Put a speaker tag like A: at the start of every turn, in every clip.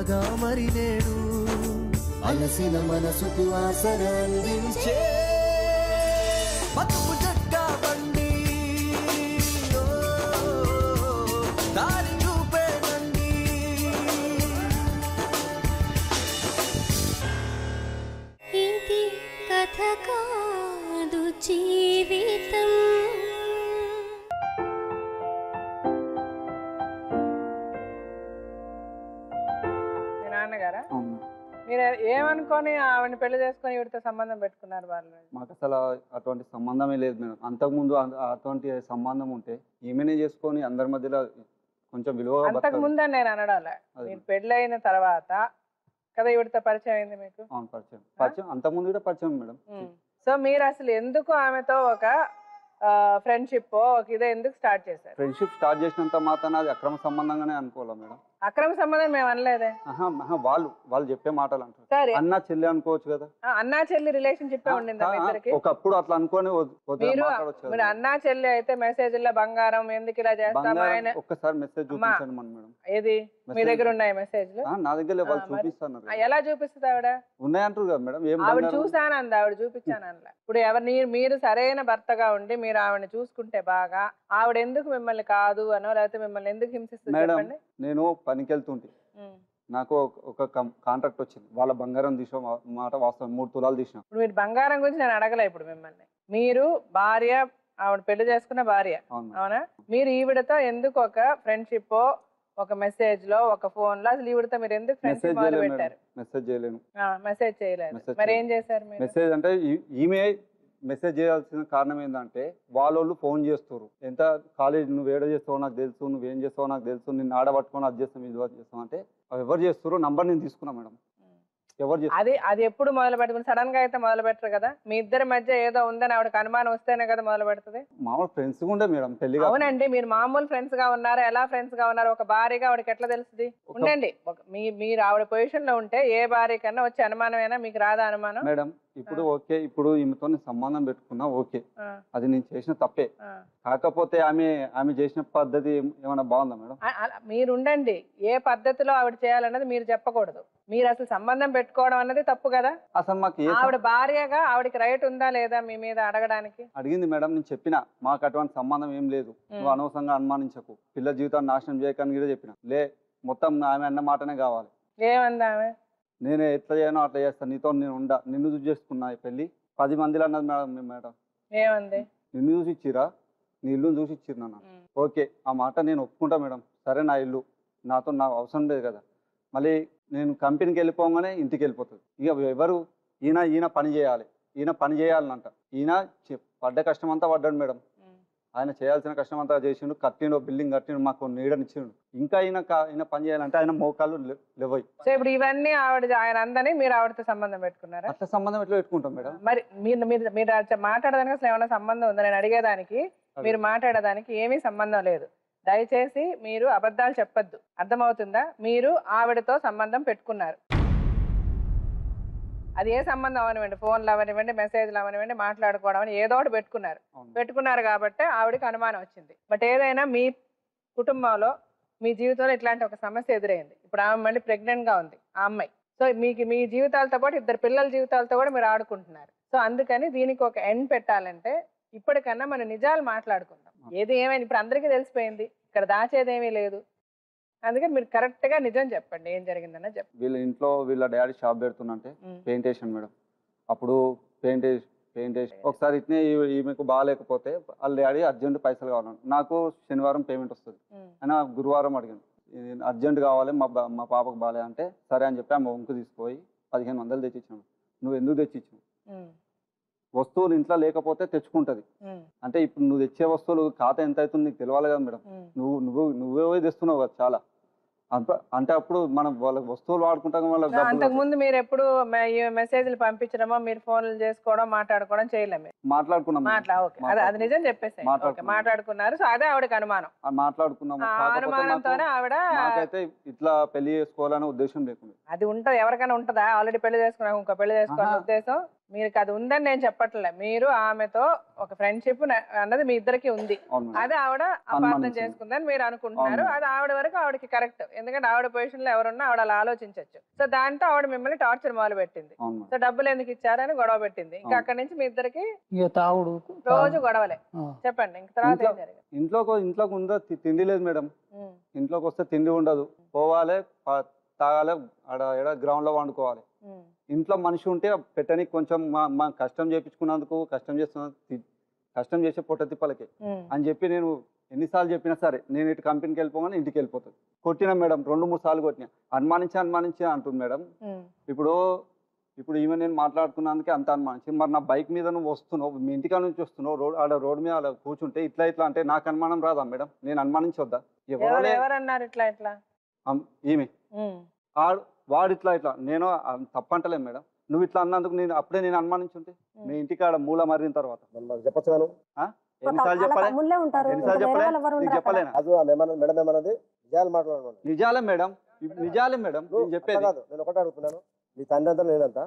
A: ఉండగా మరి నేడు అలసిన మనసుకు ఆసర అందించే బతుకు జట్కా బండి దారి చూపేనండి.
B: ఇది కథ కాదు జీవితం.
C: మీ నాన్నగారా? మీరు ఏమనుకొని ఆవిడని పెళ్లి చేసుకొని వీడితో సంబంధం పెట్టుకున్నారు? వాళ్ళు
D: మాకు అసలు అటువంటి సంబంధమే లేదు మేడం. అంతకుముందు అటువంటి సంబంధం ఉంటే ఈమెనే చేసుకొని అందరి మధ్యలో కొంచెం విలువగా
C: అంతకు ముందని నేను అనడాలే, మీరు పెళ్లి అయిన తర్వాత కదా వీడితో పరిచయం అయింది మీకు?
D: అవును, పరిచయం అంతకుముందు కూడా పరిచయం మేడం.
C: సో మీరు అసలు ఎందుకు ఆమెతో ఒక ఫ్రెండ్షిప్ ఒక ఇదే ఎందుకు స్టార్ట్ చేశారు?
D: ఫ్రెండ్షిప్ స్టార్ట్ చేసినంత మాత్రాన అది అక్రమ సంబంధంగానే అనుకోవాలి మేడం.
C: అక్రమ సంబంధం మేము అనలేదే.
D: వాళ్ళు చెప్పే మాటలు అంటారు.
C: సరే,
D: అన్న చెల్లి అనుకోవచ్చు కదా.
C: అన్నా చెల్లి రిలేషన్షిప్ ఉండిందా మీ ఇద్దరికి?
D: ఒకప్పుడు అట్లా అనుకోని
C: మీరు అన్నా చెల్లి అయితే మెసేజ్ లో బంగారం ఎందుకు ఇలా చేస్తాం ఆయన
D: ఒక్కసారి మెసేజ్ చూపించండి మేడం.
C: ఏది మీ దగ్గర ఉన్నాయి మెసేజ్లు?
D: నా దగ్గర వాళ్ళు చూపిస్తాను.
C: ఎలా చూపిస్తుంది ఆవిడ?
D: ఉన్నాయంటారు కదా మేడం.
C: ఆవిడ చూసానంది, ఆవిడ చూపించానలా. ఇప్పుడు మీరు సరైన భర్తగా ఉండి మీరు ఆవిడని చూసుకుంటే బాగా, ఆవిడ ఎందుకు మిమ్మల్ని కాదు అనో లేకపోతే మిమ్మల్ని ఎందుకు హింసిస్తుంది చెప్పండి?
D: నేను పనికి వెళ్తుంటే నాకు ఒక కాంట్రాక్ట్ వచ్చింది. వాళ్ళ బంగారం తీసిన మాట వాస్తవం, 3 తులాలు తీసిన.
C: ఇప్పుడు మీరు బంగారం గురించి నేను అడగలే. ఇప్పుడు మిమ్మల్ని మీరు భార్య, ఆవిడ పెళ్లి చేసుకున్న భార్య అవునా? మీరు ఈవిడతో ఎందుకు ఒక ఫ్రెండ్షిప్, ఒక మెసేజ్ లో, ఒక ఫోన్ లో, అసలు ఈవిడతో మీరు ఎందుకు ఫ్రెండ్షిప్ మొదలు పెట్టారు?
D: మెసేజ్ చేయలేను.
C: మెసేజ్ చేయలేదు. మరి ఏం చేశారు మీరు?
D: మెసేజ్ అంటే ఈమె మెసేజ్ చేయాల్సిన కారణం ఏంటంటే వాళ్ళు ఫోన్ చేస్తారు. ఎంత కాలేజ్ నువ్వు ఏడ చేస్తావో నాకు తెలుసు, నువ్వేం చేస్తావో నాకు తెలుసు, నిన్ను ఆడబట్టుకొని అది చేస్తాం ఇది చేస్తాం అంటే ఎవరు చేస్తారో నంబర్ నేను తీసుకున్నా మేడం. ఎవరు
C: అది ఎప్పుడు మొదలు పెట్టుకుని సడన్ గా అయితే మొదలు పెట్టరు కదా. మీ ఇద్దరి మధ్య ఏదో ఉందని ఆవిడకి అనుమానం వస్తేనే కదా మొదలు పెడుతుంది.
D: మామూలు ఫ్రెండ్స్ ఉండే మేడం పెళ్లి.
C: అవునండి, మీరు మామూలు ఫ్రెండ్స్ గా ఉన్నారా? ఎలా ఫ్రెండ్స్ గా ఉన్నారు? ఒక భార్యగా ఆవిడకి ఎట్లా తెలుస్తుంది? ఉండండి, మీరు ఆవిడ పొజిషన్ లో ఉంటే ఏ భార్య కన్నా వచ్చే అనుమానమైనా మీకు రాదా అనుమానం?
D: మేడం ఇప్పుడు ఓకే, ఇప్పుడు ఈమెతో సంబంధం పెట్టుకున్నా ఓకే, అది నేను చేసిన తప్పే. కాకపోతే ఆమె చేసిన పద్ధతి ఏమైనా బాగుందా మేడం?
C: మీరు ఉండండి, ఏ పద్ధతిలో ఆవిడ చేయాలన్నది మీరు చెప్పకూడదు. మీరు అసలు సంబంధం పెట్టుకోవడం అన్నది తప్పు కదా.
D: అసలు మాకు
C: ఆవిడ భార్యగా ఆవిడకి రైట్ ఉందా లేదా మీ మీద అడగడానికి?
D: అడిగింది మేడం. నేను చెప్పిన మాకు అటువంటి సంబంధం ఏం లేదు, నువ్వు అనవసరంగా అనుమానించకు, పిల్ల జీవితాన్ని నాశనం చేయకని కూడా చెప్పిన. మొత్తం ఆమె అన్న మాటనే కావాలి.
C: ఏమందా ఆమె?
D: నేను ఎట్లా చేయనో అట్లా చేస్తాను, నీతో నేను నిన్ను చూసి చేసుకున్నా ఈ పెళ్లి 10 మందిలో అన్నది మేడం. మేడం
C: ఏమంది?
D: నిన్ను చూసి ఇచ్చిరా, నీ ఇల్లుని చూసి ఇచ్చిరా నాన్న. ఓకే, ఆ మాట నేను ఒప్పుకుంటా మేడం. సరే, నా ఇల్లు నాకు అవసరం లేదు కదా. మళ్ళీ నేను కంపెనీకి వెళ్ళిపోగానే ఇంటికి వెళ్ళిపోతుంది. ఇక ఎవరు ఈయన పని చేయాలి, ఈయన పని చేయాలనంట. ఈయన పడ్డ కష్టం అంతా పడ్డాడు మేడం. ఆయన చేయాల్సిన కష్టం అంతా చేసిండు, కట్టిండు, బిల్డింగ్ కట్టిండు, మాకు నీడనిచ్చిండు. ఇంకా ఈయన పని చేయాలంటే ఆయన మోకాళ్ళు లేవయి.
C: సో ఇప్పుడు ఇవన్నీ ఆయన అందని మీరు ఆవిడతో సంబంధం పెట్టుకున్నారా?
D: అట్లా సంబంధం ఎట్లా పెట్టుకుంటాం మేడం?
C: మరి మీరు మాట్లాడడానికి అసలు ఏమైనా సంబంధం ఉందా? నేను అడిగేదానికి మీరు మాట్లాడేదానికి ఏమీ సంబంధం లేదు. దయచేసి మీరు అబద్ధాలు చెప్పొద్దు, అర్థమవుతుందా? మీరు ఆవిడతో సంబంధం పెట్టుకున్నారు. అది ఏ సంబంధం అవనివ్వండి, ఫోన్లు అవనివ్వండి, మెసేజ్లు అవనివ్వండి, మాట్లాడుకోవడం అని ఏదో ఒకటి పెట్టుకున్నారు కాబట్టి ఆవిడకి అనుమానం వచ్చింది. బట్ ఏదైనా మీ కుటుంబంలో మీ జీవితంలో ఇట్లాంటి ఒక సమస్య ఎదురైంది. ఇప్పుడు ఆమె మళ్ళీ ప్రెగ్నెంట్ గా ఉంది ఆ అమ్మాయి. సో మీ జీవితాలతో పాటు 2 పిల్లల జీవితాలతో కూడా మీరు ఆడుకుంటున్నారు. సో అందుకని దీనికి ఒక ఎండ్ పెట్టాలంటే ఇప్పటికన్నా మనం నిజాలు మాట్లాడుకుందాం. ఏది ఏమైనా ఇప్పుడు అందరికీ తెలిసిపోయింది, ఇక్కడ దాచేదేమీ లేదు. అందుకని మీరు కరెక్ట్ గా నిజం చెప్పండి, ఏం జరిగిందన్న చెప్పండి.
D: వీళ్ళ ఇంట్లో వీళ్ళ డాడీ షాప్ పెడుతుందంటే పెయింట్ వేసాను మేడం. అప్పుడు పెయింట్ వేసి ఒకసారి ఇట్నే ఈమెకు బాగాలేకపోతే వాళ్ళ డాడీ అర్జెంట్ పైసలు కావాలని, నాకు శనివారం పేమెంట్ వస్తుంది అయినా గురువారం అడిగాను, అర్జెంట్ కావాలి మా పాపకు బాగాలే అంటే సరే అని చెప్పి ఆమె వంకు తీసుకుపోయి 1500 తెచ్చిచ్చాను. నువ్వు ఎందుకు తెచ్చిచ్చావు? వస్తువులు ఇంట్లో లేకపోతే తెచ్చుకుంటది అంటే ఇప్పుడు నువ్వు తెచ్చే వస్తువులు ఖాతా ఎంత అవుతుంది నీకు తెలియాలి కదా మేడం. నువ్వే తెస్తున్నావు కదా చాలా అంటే అప్పుడు మనం వాళ్ళ వస్తువులు వాడుకుంటాం. వాళ్ళ.
C: 「 అంతకు ముందు మీరు ఎప్పుడు మెసేజ్లు పంపించడమో మీరు ఫోన్లు చేసుకోవడం మాట్లాడుకోవడం చేయలేము.
D: 「
C: మీరు 」
D: "" 「 " "
C: చేయలేము.
D: మాట్లాడుకున్నాం
C: ఓకే అది నిజం చెప్పేసాయి. ఓకే మాట్లాడుకున్నారు. సో అదే ఆవిడకి అనుమానం.
D: మాట్లాడుకున్నాము.
C: అనుమానంతోనే ఆవిడ
D: నాకైతే ఇట్లా పెళ్లి చేసుకోవాలనే ఉద్దేశం లేకుండా.
C: అది ఉంటది, ఎవరికైనా ఉంటదా? ఆల్రెడీ పెళ్లి చేసుకున్నాక ఇంకో పెళ్లి చేసుకోవాలనే ఉద్దేశం మీకు అది ఉందని నేను చెప్పట్లే. మీరు ఆమెతో ఒక ఫ్రెండ్షిప్ అన్నది మీ ఇద్దరికి ఉంది. అది ఆవిడ అపార్థం చేసుకుందని మీరు అనుకుంటున్నారు. అది ఆవిడ వరకు ఆవిడకి కరెక్ట్. ఎందుకంటే ఆవిడ పొజిషన్ లో ఎవరున్నా ఆవిడ అలా ఆలోచించవచ్చు. సో దాంతో ఆవిడ మిమ్మల్ని టార్చర్ మొదలు పెట్టింది. సో డబ్బులు ఎందుకు ఇచ్చారని గొడవ పెట్టింది. ఇంకా అక్కడి నుంచి మీ ఇద్దరికి
E: తాగుడు
C: రోజు గొడవలే. చెప్పండి ఇంక తర్వాత ఏం జరిగింది?
D: ఇంట్లోకి ఉందో తిండి లేదు మేడం. ఇంట్లోకి వస్తే తిండి ఉండదు. పోవాలి, తాగాలి, ఆడ గ్రౌండ్ లో వండుకోవాలి. ఇంట్లో మనిషి ఉంటే పెట్టడానికి కొంచెం మా కష్టం చేయించుకున్నందుకు కష్టం చేసే పొట్ట తిప్పలకి అని చెప్పి నేను ఎన్నిసార్లు చెప్పినా సరే నేను ఇటు కంపెనీకి వెళ్ళిపోగానే ఇంటికి వెళ్ళిపోతుంది. కొట్టినా మేడం, 2-3 సార్లు కొట్టినా. అనుమానించి అంటుంది మేడం. ఇప్పుడు ఈమె నేను మాట్లాడుకున్నందుకే అంత అనుమానించి, మరి నా బైక్ మీద నువ్వు వస్తున్నావు, మీ ఇంటికా నుంచి వస్తున్నావు, రోడ్ మీద అలా కూర్చుంటే ఇట్లా అంటే నాకు అనుమానం రాదా మేడం? నేను అనుమానించొద్దా?
C: ఎవరన్నారు ఇట్లా
D: ఈమె వాడు ఇట్లా నేను తప్పంటలే మేడం. నువ్వు ఇట్లా అన్నందుకు అప్పుడే నేను అనుమానించుంటే మీ ఇంటికాడ మూల మరిన తర్వాత
F: చెప్పచ్చు.
D: ఎన్నిసార్లు చెప్పలేనా? నిజాలే మేడం, నిజాలే మేడం చెప్పేది.
F: నేను ఒకటే అడుగుతున్నాను, నీ తండ్రి అంతా నేనంత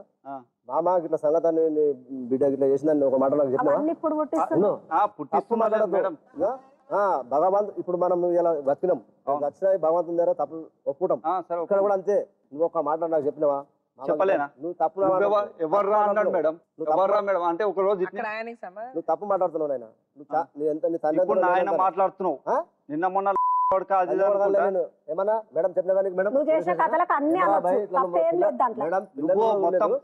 F: మామ ఇట్లా సంగతాన్ని బిడ్డ ఇట్లా చేసిందని ఒక మాట నాకు చెప్పినా భగవంతు. ఇప్పుడు మనం ఇలా బతికినాం, వచ్చిన భగవంతుని దగ్గర తప్పు ఒప్పుకుంటాం. ఇక్కడ కూడా అంతే. నువ్వు ఒక మాట నాకు చెప్పినావా?
D: చెప్పలేనా?
F: నువ్వు తప్పు
D: ఎవర్రా అన్నాడు మేడం. ఎవర్రా మేడం అంటే ఒక రోజు
F: నువ్వు తప్పు మాట్లాడుతున్నావు. నాయన నీ తండ్రి
D: ఆయన మాట్లాడుతున్నావు. నిన్న మొన్న
F: ఏమన్నా మేడం చెప్పిన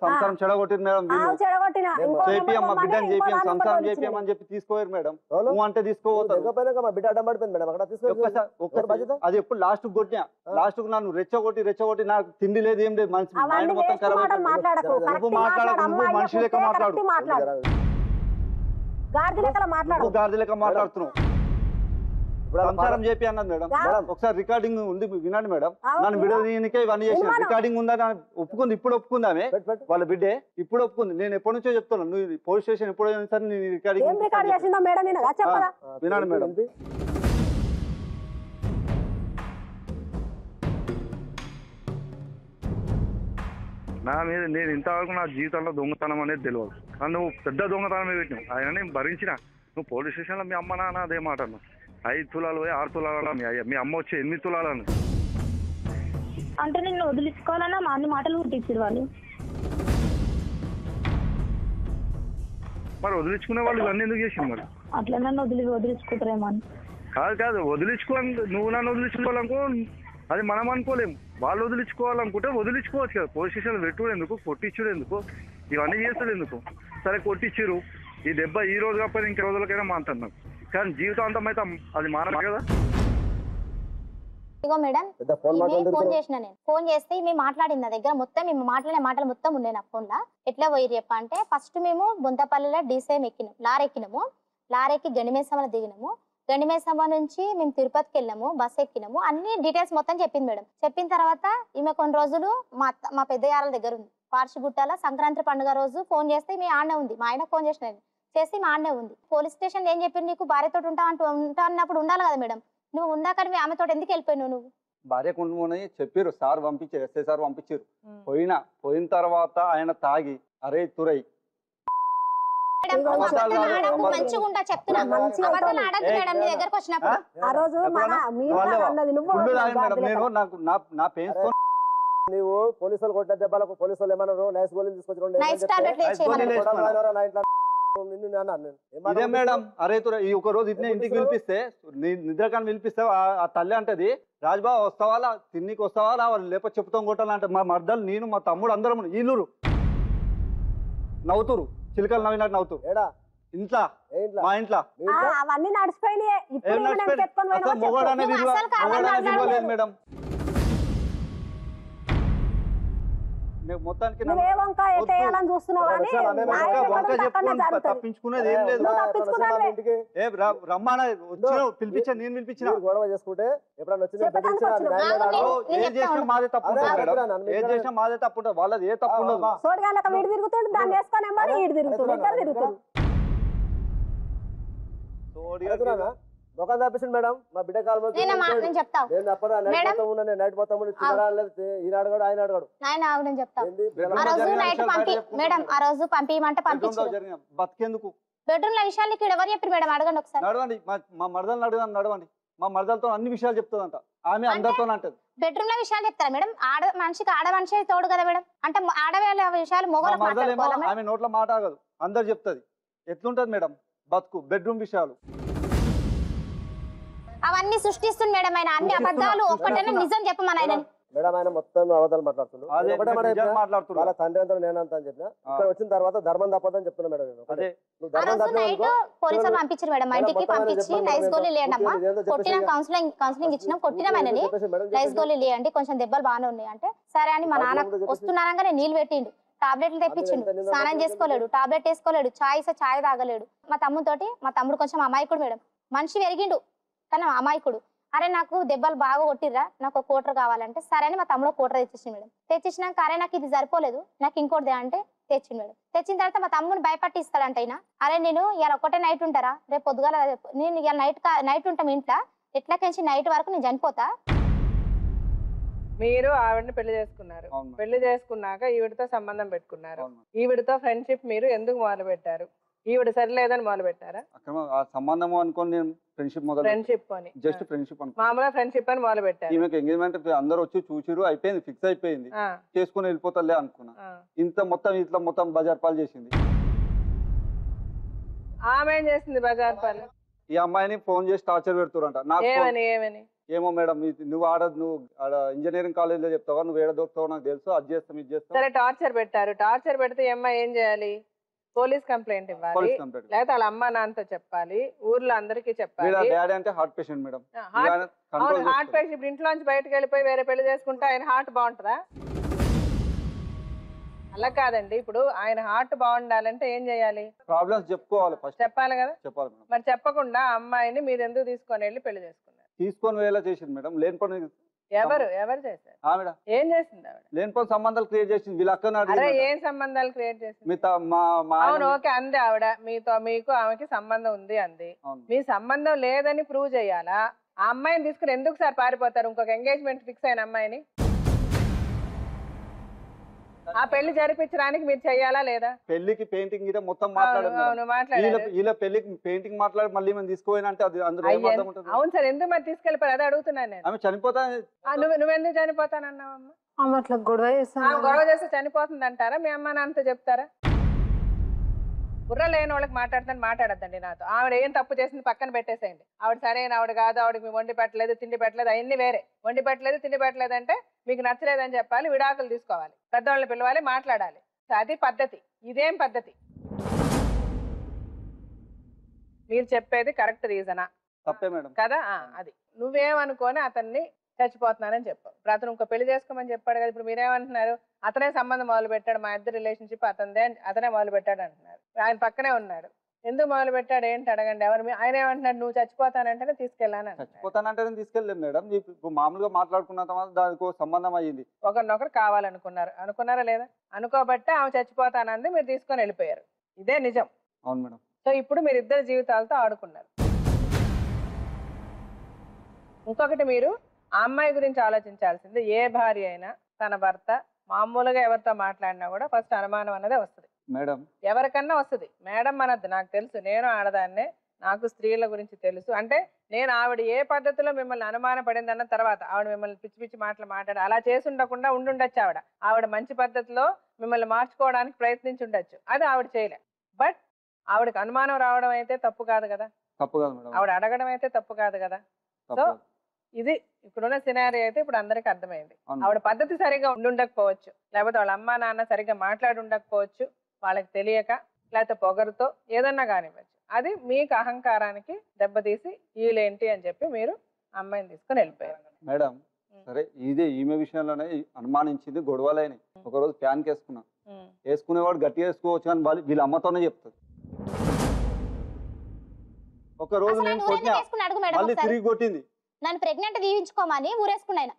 D: సంసారం చెడగొట్టింది మేడం. బిడ్డని చేపియం, సంసారం చేపియమని చెప్పి తీసుకోరు మేడం. నువ్వు అంటే తీసుకోపోతా
F: మా బిడ్డ అడ్డం పడిపోయింది మేడం. అక్కడ
D: అది ఎప్పుడు లాస్ట్ కొట్టినా, లాస్ట్ కు నన్ను రెచ్చగొట్టి నాకు తిండి లేదు ఏం లేదు, మనిషి మైండ్ మొత్తం ఖరాబ్. నువ్వు మాట్లాడకు, నువ్వు మనిషి లెక్క మాట్లాడు, గాడిద లెక్క మాట్లాడుతున్నావు. సంసారం చెప్పి అన్నది మేడం. ఒకసారి రికార్డింగ్ ఉంది, వినండి మేడం. నన్ను విడదీయనికే ఇవన్నీ చేసిన రికార్డింగ్ ఉందని ఒప్పుకుంది. ఇప్పుడు ఒప్పుకుంది ఆమె, వాళ్ళ బిడ్డే ఇప్పుడు ఒప్పుకుంది. నేను ఎప్పటి నుంచో చెప్తున్నాను, నువ్వు పోలీస్ స్టేషన్ ఎప్పుడు సరే నేను రికార్డింగ్ వినండి మేడం.
G: నా మీద నేను ఇంతవరకు నా జీవితంలో దొంగతనం అనేది తెలియదు. కానీ నువ్వు పెద్ద దొంగతనం మీద పెట్టినావు. ఆయన నేను భరించిన. నువ్వు పోలీస్ స్టేషన్లో మీ అమ్మ నాన్న అదే మాట అన్నావు. 5 తులాలు పోయి 6 తులాలు మీ అమ్మ వచ్చి 8 తులాలను
H: అంటే నిన్ను వదిలించుకోవాలన్నా మా అన్ని మాటలు పుట్టించారు వాళ్ళు.
G: మరి వదిలించుకునే వాళ్ళు ఇవన్నీ ఎందుకు చేసింది? మరి
H: అట్లా నన్ను వదిలించుకుంటారేమో అని.
G: కాదు వదిలించుకోవాలి. నువ్వు నన్ను వదిలించుకోవాలనుకో, అది మనం అనుకోలేము. వాళ్ళు వదిలించుకోవాలనుకుంటే వదిలించుకోవచ్చు కదా. పోలీస్ స్టేషన్లో పెట్టుడు ఎందుకు, కొట్టించుడు ఎందుకు, ఇవన్నీ చేస్తాడు ఎందుకు? సరే కొట్టించారు, ఈ దెబ్బ ఈ రోజు కాకపోతే ఇంక రోజులకైనా మాంటున్నాం. కానీ జీవితాంతం అయితే అది మారదు కదా.
I: ఇగో మేడం, ఫోన్ చేసిన నేను. ఫోన్ చేస్తే మేము మాట్లాడింది నా దగ్గర మొత్తం, మేము మాట్లాడే మాటలు మొత్తం ఉన్నాయి నా ఫోన్ లో. ఎట్లా పోయి చెప్ప అంటే, ఫస్ట్ మేము బొంతపల్లిలో డీసీఎం ఎక్కినాము, లారెక్కి గండిమేసమ్మలో దిగినాము. గండిమేసమ్మ నుంచి మేము తిరుపతికి వెళ్ళాము, బస్ ఎక్కినాము. అన్ని డీటెయిల్స్ మొత్తం చెప్పింది మేడం. చెప్పిన తర్వాత ఈమె కొన్ని రోజులు మా పెద్ద యారాల దగ్గర ఉంది, పార్షిగుట్టలో. సంక్రాంతి పండుగ రోజు ఫోన్ చేస్తే మీ ఆడనే ఉంది. మా ఆయన ఫోన్ చేసి మా ఆడనే ఉంది. పోలీస్ స్టేషన్ ఏం చెప్పి నీకు భార్యతో ఉంటా అన్నప్పుడు ఉండాలి కదా మేడం. నువ్వు ఉందాక ఆమెతో ఎందుకు వెళ్ళిపోయినావు? నువ్వు
D: భార్య కుండమని చెప్పారు, సార్ పంపించారు, ఎస్ఐ సార్ పంపించారు. పోయిన తర్వాత ఆయన తాగి అరే తురై
I: మంచిగా చెప్తున్నా, అబద్ధాలు ఆడద్దు మేడం. నీ దగ్గరకు వచ్చినప్పుడు
F: నువ్వు పోలీసులు కొట్టిన దెబ్బలకు పోలీసు వాళ్ళు ఏమన్నారు? నైస్ గోళీలు తీసుకొచ్చి
D: ఇదే మేడం. అరే ఈ ఒక రోజు ఇట్నే ఇంటికి పిలిపిస్తే, నిద్రకాన్ని పిలిపిస్తే ఆ తల్లి అంటది, రాజుబాబు వస్తావాలా, తిన్నికి వస్తావాలా, వాళ్ళు లేకపోతే చెప్తాం కొట్టాలంటే మా మర్దలు, నేను, మా తమ్ముడు అందరం ఈనూరు నవ్వుతురు, చిలుకలు నవ్వినట్టు నవ్వుతురు. ఇంట్లో మా ఇంట్లో
H: అవన్నీ నడిచిపోయినాయి
D: మొగడనే విలువ మేడం. మొత్తానికి తప్పించుకునేది ఏం లేదు. రమ్మా పిలిపించా, నేను పిలిపించిన.
F: గొడవ చేసుకుంటే
D: ఏం చేసినా మాదే తప్పు ఉంటుంది మేడం. ఏం చేసినా మాదే తప్పు ఉంటుంది, వాళ్ళది ఏ తప్పు ఉండదు.
F: ముఖం తప్పిస్తుంది మేడం మా బిడ్డ కాలం
I: నేను చెప్తా
F: నేను తప్పడా నైట్ మొత్తం ఉన్నా నైట్ మొత్తం ఈనాడు కూడా ఆయన అడగడు
I: ఆయన నేను చెప్తా ఆ రోజు నైట్ పంపి మేడం ఆ రోజు పంపిమంటే పంపించారు
D: బతికేందుకు
I: బెడ్రూమ్ లో విషయాలు ఇక్కడ ఎవరు చెప్పారు మేడం అడగండి ఒకసారి
D: నడవండి మా మరదలు అడగండి నడవండి మా మరదలతో అన్ని విషయాలు చెప్తుందంట ఆమె అందరితో అంటది
I: బెడ్రూమ్ లో విషయాలు చెప్తారా మేడం ఆడ మనిషి తోడు కదా మేడం అంటే ఆడవాళ్ళ విషయాలు మొగలకు మాట్లాడుకోవాలా
D: ఆమె నోట్ల మాట ఆగదు అందరు చెప్తది ఎట్లుంటది మేడం బతుకు బెడ్రూమ్ విషయాలు
I: అవన్నీ సృష్టిస్తుంది మేడం ఆయన అన్ని అబద్ధాలు ఒక్కటైనా నిజం చెప్పమని ఆయన
F: మేడం ఆయన మొత్తం అబద్ధాలు మాట్లాడుతున్నాడు వాళ్ళ తండ్రి అంతా నేనంతా అని చెప్పిన ఇక్కడ వచ్చిన తర్వాత ధర్మం తప్పదని చెప్తున్నా మేడం నేను
I: పోలీసులు పంపించారు మేడం మా ఇంటికి పంపించి నైస్ గోళీ లేండి అమ్మా కొట్టిన కౌన్సిలింగ్ ఇచ్చినాం కొట్టినామని నైస్ గోళీ లేండి కొంచెం దెబ్బలు బాగానే ఉన్నాయి అంటే సరే అని మా నాన్న వస్తున్నానంగానే నీళ్ళు పెట్టిండు టాబ్లెట్లు తెప్పించిండు స్నానం చేసుకోలేడు టాబ్లెట్ వేసుకోలేడు చాయ్ తాగలేడు మా తమ్ముడు కొంచెం అమాయకుడు మేడం మనిషి పెరిగిండు కానీ అమాయకుడు అరే నాకు దెబ్బలు బాగా కొట్టిర్రా నాకు ఒక కోటర్ కావాలంటే సరే అని మా తమ్ముడు కోటర్ తెచ్చేసింది మేడం తెచ్చినాక అరే నాకు ఇది సరిపోలేదు నాకు ఇంకోటిదే అంటే తెచ్చింది మేడం తెచ్చిన తర్వాత మా తమ్ముడిని భయపట్టిస్తాడంట అయినా అరే నేను ఇలా ఒకటే నైట్ ఉంటారా రేపు పొద్దుగాల నేను ఇలా నైట్ ఉంటాం ఇంట్లో ఎట్లకెంచి నైట్ వరకు నేను చనిపోతా
C: మీరు ఆవిడని పెళ్లి చేసుకున్నారు పెళ్లి చేసుకున్నాక ఈవిడతో సంబంధం పెట్టుకున్నారు ఈవిడతో ఫ్రెండ్షిప్ మీరు ఎందుకు మొదలు పెట్టారు ఈవిడ సరిలేదని మొదలు పెట్టారా
D: సంబంధం అనుకోని నేను ఫ్రెండ్షిప్
C: అని
D: జస్ట్ ఫ్రెండ్షిప్
C: మామూలుగా ఫ్రెండ్షిప్ అని మొదలు పెట్టారు
D: ఈమెకి ఎంగేజ్మెంట్ అందరూ వచ్చి చూసిరు అయిపోయింది ఫిక్స్ అయిపోయింది చేసుకుని వెళ్ళిపోతాలే అనుకున్నా ఇట్లా మొత్తం బజార్ పాలు చేసింది
C: ఆమె ఏం చేసింది బజార్ పాలు
D: ఈ అమ్మాయిని ఫోన్ చేసి టార్చర్ పెడుతురంట నాకు ఏమో మేడం నువ్వు ఆడ ఇంజనీరింగ్ కాలేజ్ లో చెప్తావా నువ్వు ఏడ దొరుకుతావో నాకు తెలుసు అది చేస్తాం ఇది చేస్తాం
C: సరే టార్చర్ పెట్టారు టార్చర్ పెడితే అమ్మాయి ఏం చేయాలి పోలీస్ కంప్లైంట్ ఇవ్వాలి లేకపోతే వాళ్ళ అమ్మ నాన్నతో చెప్పాలి ఊర్లో అందరికీ చెప్పాలి
D: డాడీ అంటే heart patient madam
C: heart patient ఇంట్లోంచి బయటకు వెళ్ళిపోయి వేరే పెళ్లి చేసుకుంటే ఆయన హార్ట్ బాగుంటుందా అలా కాదండి ఇప్పుడు ఆయన హార్ట్ బాగుండాలంటే ఏం చేయాలి
D: ప్రాబ్లమ్స్ చెప్పుకోవాలి ఫస్ట్
C: చెప్పాలి కదా మరి చెప్పకుండా అమ్మాయిని మీరు ఎందుకు తీసుకొని వెళ్ళి పెళ్లి చేసుకున్నారు
D: తీసుకొని వేలా చేసింది మేడం లేని పని
C: ఎవరు చేశారు ఏం చేసింది ఆవిడ
D: లేని పని సంబంధాలు క్రియేట్ చేసింది వీళ్ళ అక్క
C: ఏం సంబంధాలు క్రియేట్ చేసింది అవును ఓకే అంది ఆవిడ మీకు ఆమెకి సంబంధం ఉంది అంది మీ సంబంధం లేదని ప్రూవ్ చేయాలా ఆ అమ్మాయిని తీసుకుని ఎందుకు సార్ పారిపోతారు ఇంకొక ఎంగేజ్మెంట్ ఫిక్స్ అయిన అమ్మాయిని ఆ పెళ్లి జరిపించడానికి మీరు చెయ్యాలా లేదా
D: పెళ్లికి పెయింటింగ్ ఇదే మొత్తం మాట్లాడారు పెళ్లికి పెయింటింగ్ మాట్లాడి మళ్ళీ మేము తీసుకోవాలంటే అది అందులో
C: అవును సార్ ఎందుకు మరి తీసుకెళ్ళిపోయారు అదే అడుగుతున్నాను నేను
D: ఆమె చనిపోతా
C: నువ్వెందుకు చనిపోతానన్నావమ్మా
E: అట్లా గొడవ
C: చేస్తే చనిపోతుంది అంటారా మీ అమ్మ నాన్నతో చెప్తారా బుర్ర లేని వాళ్ళకి మాట్లాడద్దండి నాతో ఆవిడ ఏం తప్పు చేసింది పక్కన పెట్టేసేయండి ఆవిడ సరైన ఆవిడ కాదు ఆవిడకి మీ వండి పెట్టలేదు తిండి పెట్టలేదు అవన్నీ వేరే వండి పెట్టలేదు తిండి పెట్టలేదు అంటే మీకు నచ్చలేదని చెప్పాలి విడాకులు తీసుకోవాలి పెద్దవాళ్ళని పిలవాలి మాట్లాడాలి అది పద్ధతి ఇదేం పద్ధతి మీరు చెప్పేది కరెక్ట్ రీజనా
D: తప్పే మేడం
C: కదా అది నువ్వేమనుకోని అతన్ని చచ్చిపోతున్నానని చెప్పావు ఇప్పుడు అతను ఇంకో పెళ్లి చేసుకోమని చెప్పాడు కదా ఇప్పుడు మీరేమంటున్నారు అతనే సంబంధం మొదలు పెట్టాడు మా ఇద్దరు రిలేషన్షిప్ అతనే మొదలు పెట్టాడు అంటున్నారు ఆయన పక్కనే ఉన్నాడు ఎందుకు మొదలు పెట్టాడు ఏంటి అడగండి ఎవరు ఆయన ఏమంటున్నాడు నువ్వు చచ్చిపోతానంటేనే తీసుకెళ్ళాను
D: చచ్చిపోతానంటే తీసుకెళ్ళలేదు మేడం మామూలుగా మాట్లాడుకున్న తర్వాత దానికి సంబంధం అయ్యింది
C: ఒకరినొకరు అనుకున్నారా లేదా అనుకోబట్టే ఆమె చచ్చిపోతానంది మీరు తీసుకొని వెళ్ళిపోయారు ఇదే నిజం
D: అవును మేడం
C: సో ఇప్పుడు మీరు ఇద్దరు జీవితాలతో ఆడుకున్నారు ఇంకొకటి మీరు ఆ అమ్మాయి గురించి ఆలోచించాల్సింది ఏ భార్య అయినా తన భర్త మామూలుగా ఎవరితో మాట్లాడినా కూడా ఫస్ట్ అనుమానం అన్నదే వస్తుంది
D: మేడం
C: ఎవరికన్నా వస్తుంది మేడం అనద్దు నాకు తెలుసు నేను ఆడదాన్నే నాకు స్త్రీల గురించి తెలుసు అంటే నేను ఆవిడ ఏ పద్ధతిలో మిమ్మల్ని అనుమాన పడింది అన్న తర్వాత ఆవిడ మిమ్మల్ని పిచ్చి పిచ్చి మాట్లాడి అలా చేసి ఉండకుండా ఉండుండొచ్చు ఆవిడ మంచి పద్ధతిలో మిమ్మల్ని మార్చుకోవడానికి ప్రయత్నించి ఉండొచ్చు అది ఆవిడ చేయలే బట్ ఆవిడకి అనుమానం రావడం అయితే తప్పు కాదు కదా ఆవిడ అడగడం అయితే తప్పు కాదు కదా సో ఇది ఇప్పుడున్న సినారియో అయితే ఇప్పుడు అందరికి అర్థమైంది ఆవిడ పద్ధతి సరిగా ఉండకపోవచ్చు లేకపోతే వాళ్ళ అమ్మా నాన్న సరిగ్గా మాట్లాడి ఉండకపోవచ్చు వాళ్ళకి తెలియక లేకపోతే పొగరుతో ఏదన్నా కానివ్వచ్చు అది మీకు అహంకారానికి దెబ్బతీసి వీళ్ళేంటి అని చెప్పి మీరు అమ్మాయిని తీసుకుని వెళ్ళిపోయారు
D: మేడం సరే ఇదే ఈమె విషయంలోనే అనుమానించింది గొడవలైన ఒకరోజు ప్యాన్ వేసుకునేవాడు గట్టిగా వేసుకోవచ్చు అని వీళ్ళ అమ్మతోనే చెప్తారు ఒక రోజు నేను కొట్టినా మళ్ళీ తిరిగి కొట్టింది
I: నన్ను ప్రెగ్నెంట్ దీవించుకోమని ఊరేసుకున్నాను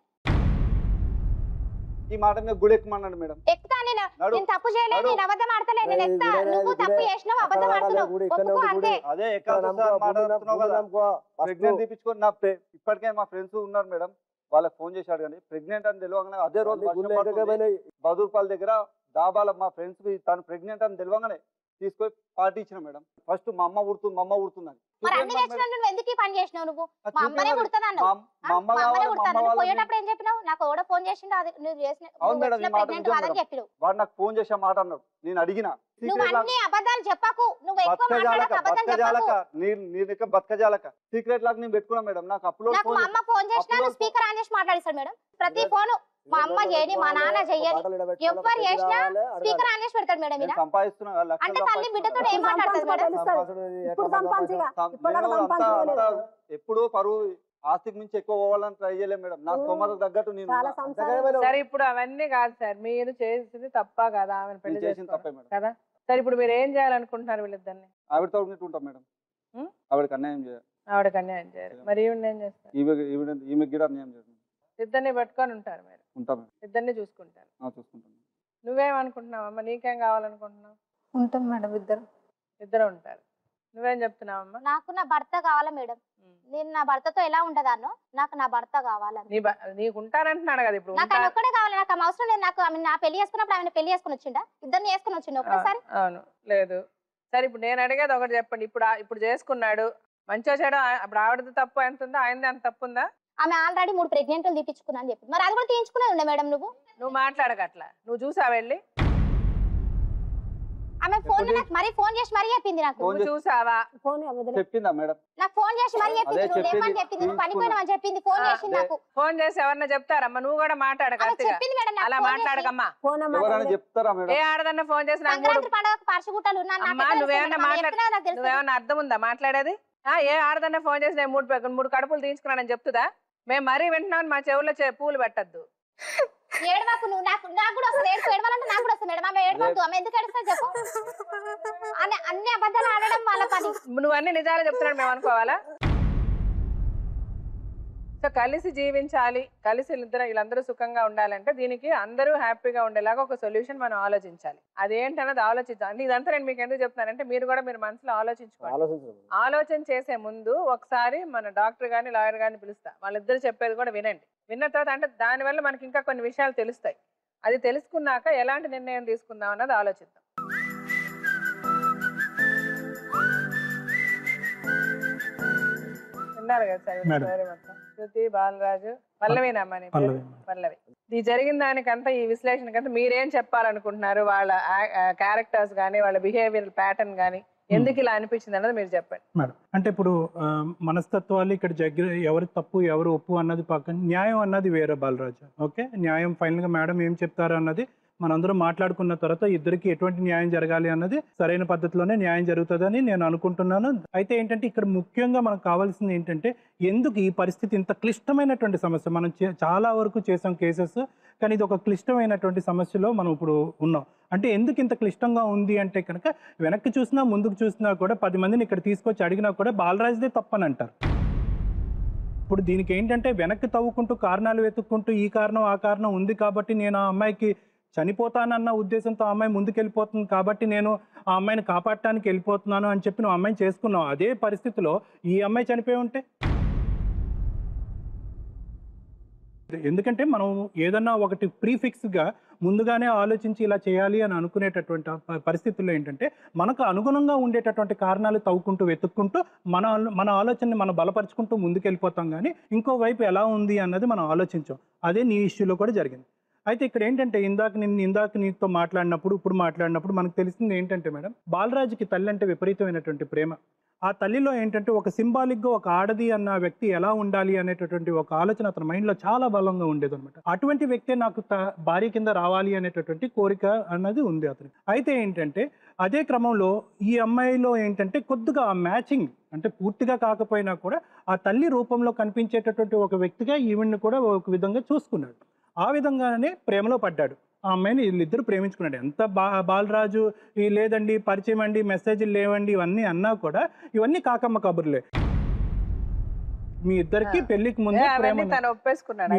D: ఈ మాట మీద గుడి ఎక్కుమన్నాడు మేడం
I: ఎక్కుతాను నేను తప్పు చేయలేదు, నేను అబద్ధం ఆడతలేదు, నేను ఎంత నువ్వు తప్పు చేసినావు, అబద్ధం ఆడుతున్నావు, ఒప్పుకో అంతే.
D: అదే ప్రెగ్నెంట్ తీపించుకొని నా ఇప్పటికే మా ఫ్రెండ్స్ ఉన్నారు మేడం, వాళ్ళకి ఫోన్ చేశాడు కానీ ప్రెగ్నెంట్ అని తెలియగానే అదే రోజు బదూర్పాల్ దగ్గర దాబాల మా ఫ్రెండ్స్ తను ప్రెగ్నెంట్ అని తెలియగానే తీసుకొని పార్టీ ఇచ్చిన మేడం. ఫస్ట్ మా అమ్మ ఉడుతుందని
I: మరి అన్ని తెచ్చినా నువ్వు ఎందుకు ఈ పని చేసినావు? నువ్వు మా అమ్మనే కుడుతుంది అన్నావు, పోయేటప్పుడు ఏం చెప్పినావు? నాకు కూడా ఫోన్ చేసిండు, అది నువ్వు చేసిన ప్రెగ్నెంట్ కాదని చెప్పినావు.
D: వాడు నాకు ఫోన్ చేసే మాట అన్నాడు, నేను అడిగిన
I: నువ్వు అన్ని అబద్ధాలు చెప్పకు, నువ్వు ఎక్కువ మాట్లాడక, అబద్ధం చెప్పకు.
D: నేను బతకజాలక సీక్రెట్ లాగా నేను పెట్టుకున్నా మేడం. నాకు అప్లోడ్
I: నాకు మా అమ్మ ఫోన్ చేసినా నువ్వు స్పీకర్ ఆన్ చేసి మాట్లాడిస్తాడు మేడం. ప్రతి ఫోన్ మా అమ్మ చేయని, మా నాన్న చెయ్యని, ఎవరు చేసినా స్పీకర్ ఆన్ చేసి పెడతాడు మేడం.
D: సంపాదిస్తున్నా
I: అంటే తల్లి బిడ్డతో ఏం మాట్లాడుతుంది
D: మేడం? ఎప్పుడు పరువు ఆస్తికి మించి ఎక్కువ పోవాలని ట్రై చేయలేము మేడం. నా స్తోమత తగ్గట్టు నేను.
C: సరే ఇప్పుడు అవన్నీ కాదు సార్, మీరు చేసింది తప్ప కదా, ఆమెను పెళ్లి
D: చేసింది తప్పే మేడం
C: కదా. సరే ఇప్పుడు మీరు ఏం చేయాలనుకుంటున్నారు వీళ్ళిద్దరిని?
D: ఆవిడతో ఉంటాం మేడం, ఆవిడకి అన్యాయం చేయాలి.
C: ఆవిడకి అన్యాయం చేయాలి, మరి ఈవిడ ఏం చేస్తారు?
D: ఈమె కూడా అన్యాయం చేయాలి.
C: ఇద్దరిని పట్టుకొని ఉంటారు మీరు?
D: ఉంటాం,
C: ఇద్దరిని చూసుకుంటారు.
D: చూసుకుంటాం.
C: నువ్వేమనుకుంటున్నావు అమ్మ? నీకేం కావాలనుకుంటున్నావు?
E: ఉంటాం మేడం,
C: ఇద్దరు ఉంటారు. నువ్వేం చెప్తున్నావమ్మా?
I: నాకు నా భర్త కావాలా మేడం. నేను నా భర్తతో ఎలా ఉండదానో నాకు నా భర్త కావాలని.
C: నీకు ఉంటానంటున్నాడు కదా ఇప్పుడు.
I: నాకు ఆయన ఒక్కడే కావాలి, నాకు అవసరం లేదు. నాకు ఆమె నా పెళ్లి చేసుకున్నప్పుడు ఆమె పెళ్లి చేసుకుని వచ్చిండా? ఇద్దరిని చేసుకుని వచ్చిండు ఒకసారి?
C: అవును, లేదు. సరే ఇప్పుడు నేను అడిగేది ఒకటి చెప్పండి. ఇప్పుడు చేసుకున్నాడు, మంచిగా చేయడం, ఇప్పుడు ఆవిడది తప్పు ఎంత ఉందో ఆయనది అంత తప్పు ఉందా?
I: ఆమె ఆల్రెడీ 3 ప్రెగ్నెంట్లు తీపించుకున్నా అని చెప్పి, మరి అది కూడా తీయించుకునేది ఉండే మేడం. నువ్వు
C: మాట్లాడగట్లా, నువ్వు చూసావు వెళ్ళి?
I: ఆమె ఫోన్ మరి ఫోన్ చేసి మరీ చెప్పింది నాకు.
C: చూసావా?
D: చెప్పిందా మేడం?
I: నాకు ఫోన్ చేసి మరీ చెప్పింది, నువ్వు లేవని చెప్పింది, నువ్వు పనిపోయినావని చెప్పింది, ఫోన్ చేసి నాకు.
C: ఫోన్ చేసి ఎవరన్నా చెప్తారమ్మా? నువ్వు కూడా మాట్లాడక, అలా మాట్లాడకమ్మా.
D: చెప్తారా మేడం?
C: ఏ ఆడదన్నా ఫోన్ చేసి
I: సంక్రాంతి పండుగ పరచుగుట్టలు
C: నువ్వేమన్నా అర్థం ఉందా మాట్లాడేది? ఏ ఆడదన్నా ఫోన్ చేసి నేను 3 కడుపులు తీయించుకున్నానని చెప్తుందా? మేము మరీ వింటున్నామని మా చెవుల్లో పూలు పెట్టద్దు.
I: ఏడవకు నువ్వు. నాకు కూడా వస్తుంది ఏడుపు, ఏడవాలంటే నాకు కూడా వస్తుంది మేడం. ఆమె ఏడవద్దు, ఆమె ఎందుకు ఏడుస్తా చెప్పు? అన్ని అబద్ధాలు ఆడడం వాళ్ళ పని.
C: నువ్వు అన్ని నిజాలు చెప్తున్నాడు మేము అనుకోవాలా? సో కలిసి జీవించాలి, కలిసి వీళ్ళందరూ సుఖంగా ఉండాలంటే దీనికి అందరూ హ్యాపీగా ఉండేలాగా ఒక సొల్యూషన్ మనం ఆలోచించాలి. అదేంటన్నది ఆలోచించాలి. ఇదంతా నేను మీకు ఎందుకు చెప్తున్నానంటే మీరు కూడా మీరు మనసులో ఆలోచించుకోవాలి. ఆలోచన చేసే ముందు ఒకసారి మన డాక్టర్ గాని లాయర్ గాని పిలుస్తా, వాళ్ళిద్దరు చెప్పేది కూడా వినండి. విన్న తర్వాత అంటే దానివల్ల మనకి ఇంకా కొన్ని విషయాలు తెలుస్తాయి. అది తెలుసుకున్నాక ఎలాంటి నిర్ణయం తీసుకుందాం అన్నది ఆలోచిద్దాం. విన్నారు కదా సార్ మొత్తం? శృతి, బాలరాజు, పల్లవినమ్మని పల్లవి. ఈ జరిగిన దానికంతా, ఈ విశ్లేషణకంతా మీరేం చెప్పాలనుకుంటున్నారు? వాళ్ళ క్యారెక్టర్స్ కానీ, వాళ్ళ బిహేవియర్ ప్యాటర్న్ కానీ ఎందుకు ఇలా అనిపించింది అన్నది మీరు చెప్పండి
J: మేడం. అంటే ఇప్పుడు మనస్తత్వాలు ఇక్కడ ఎవరి తప్పు ఎవరు ఒప్పు అన్నది పక్కన, న్యాయం అన్నది వేరే బాలరాజు. ఓకే, న్యాయం ఫైనల్గా మేడం ఏం చెప్తారు అన్నది మనందరం మాట్లాడుకున్న తర్వాత ఇద్దరికి ఎటువంటి న్యాయం జరగాలి అన్నది సరైన పద్ధతిలోనే న్యాయం జరుగుతుందని నేను అనుకుంటున్నాను. అయితే ఏంటంటే ఇక్కడ ముఖ్యంగా మనకు కావాల్సింది ఏంటంటే, ఎందుకు ఈ పరిస్థితి ఇంత క్లిష్టమైనటువంటి సమస్య? మనం చాలా వరకు చేసాం కేసెస్, కానీ ఇది ఒక క్లిష్టమైనటువంటి సమస్యలో మనం ఇప్పుడు ఉన్నాం. అంటే ఎందుకు ఇంత క్లిష్టంగా ఉంది అంటే కనుక, వెనక్కి చూసినా ముందుకు చూసినా కూడా 10 మందిని ఇక్కడ తీసుకొచ్చి అడిగినా కూడా బాలరాజుదే తప్పని అంటారు. ఇప్పుడు దీనికి ఏంటంటే వెనక్కి తవ్వుకుంటూ కారణాలు వెతుక్కుంటూ ఈ కారణం ఆ కారణం ఉంది కాబట్టి నేను ఆ అమ్మాయికి చనిపోతానన్న ఉద్దేశంతో ఆ అమ్మాయి ముందుకెళ్ళిపోతుంది కాబట్టి నేను ఆ అమ్మాయిని కాపాడటానికి వెళ్ళిపోతున్నాను అని చెప్పి నువ్వు అమ్మాయిని చేసుకున్నావు. అదే పరిస్థితిలో ఈ అమ్మాయి చనిపోయి ఉంటే, ఎందుకంటే మనం ఏదన్నా ఒకటి ప్రీఫిక్స్గా ముందుగానే ఆలోచించి ఇలా చేయాలి అని అనుకునేటటువంటి పరిస్థితుల్లో ఏంటంటే మనకు అనుగుణంగా ఉండేటటువంటి కారణాలు తవ్వుకుంటూ వెతుక్కుంటూ మన ఆలోచనని మనం బలపరుచుకుంటూ ముందుకెళ్ళిపోతాం. కానీ ఇంకోవైపు ఎలా ఉంది అన్నది మనం ఆలోచించాం. అదే నీ ఇష్యూలో కూడా జరిగింది. అయితే ఇక్కడ ఏంటంటే ఇందాక నీతో మాట్లాడినప్పుడు ఇప్పుడు మాట్లాడినప్పుడు మనకు తెలిసింది ఏంటంటే మేడం, బాలరాజుకి తల్లి అంటే విపరీతమైనటువంటి ప్రేమ. ఆ తల్లిలో ఏంటంటే ఒక సింబాలిక్గా ఒక ఆడది అన్న వ్యక్తి ఎలా ఉండాలి అనేటటువంటి ఒక ఆలోచన అతని మైండ్లో చాలా బలంగా ఉండేది అనమాట. అటువంటి వ్యక్తే నాకు భార్య కింద రావాలి అనేటటువంటి కోరిక అన్నది ఉంది అతనికి. అయితే ఏంటంటే అదే క్రమంలో ఈ అమ్మాయిలో ఏంటంటే కొద్దిగా ఆ మ్యాచింగ్, అంటే పూర్తిగా కాకపోయినా కూడా ఆ తల్లి రూపంలో కనిపించేటటువంటి ఒక వ్యక్తిగా ఈవిడ్ని కూడా ఒక విధంగా చూసుకున్నాడు. ఆ విధంగానే ప్రేమలో పడ్డాడు. ఆ అమ్మాయిని వీళ్ళిద్దరు ప్రేమించుకున్నాడు. ఎంత బాలరాజు లేదండి పరిచయం అండి మెసేజ్లు లేవండి ఇవన్నీ అన్నా కూడా ఇవన్నీ కాకమ్మ కబుర్లే. మీ ఇద్దరికి పెళ్లికి ముందే ప్రేమ,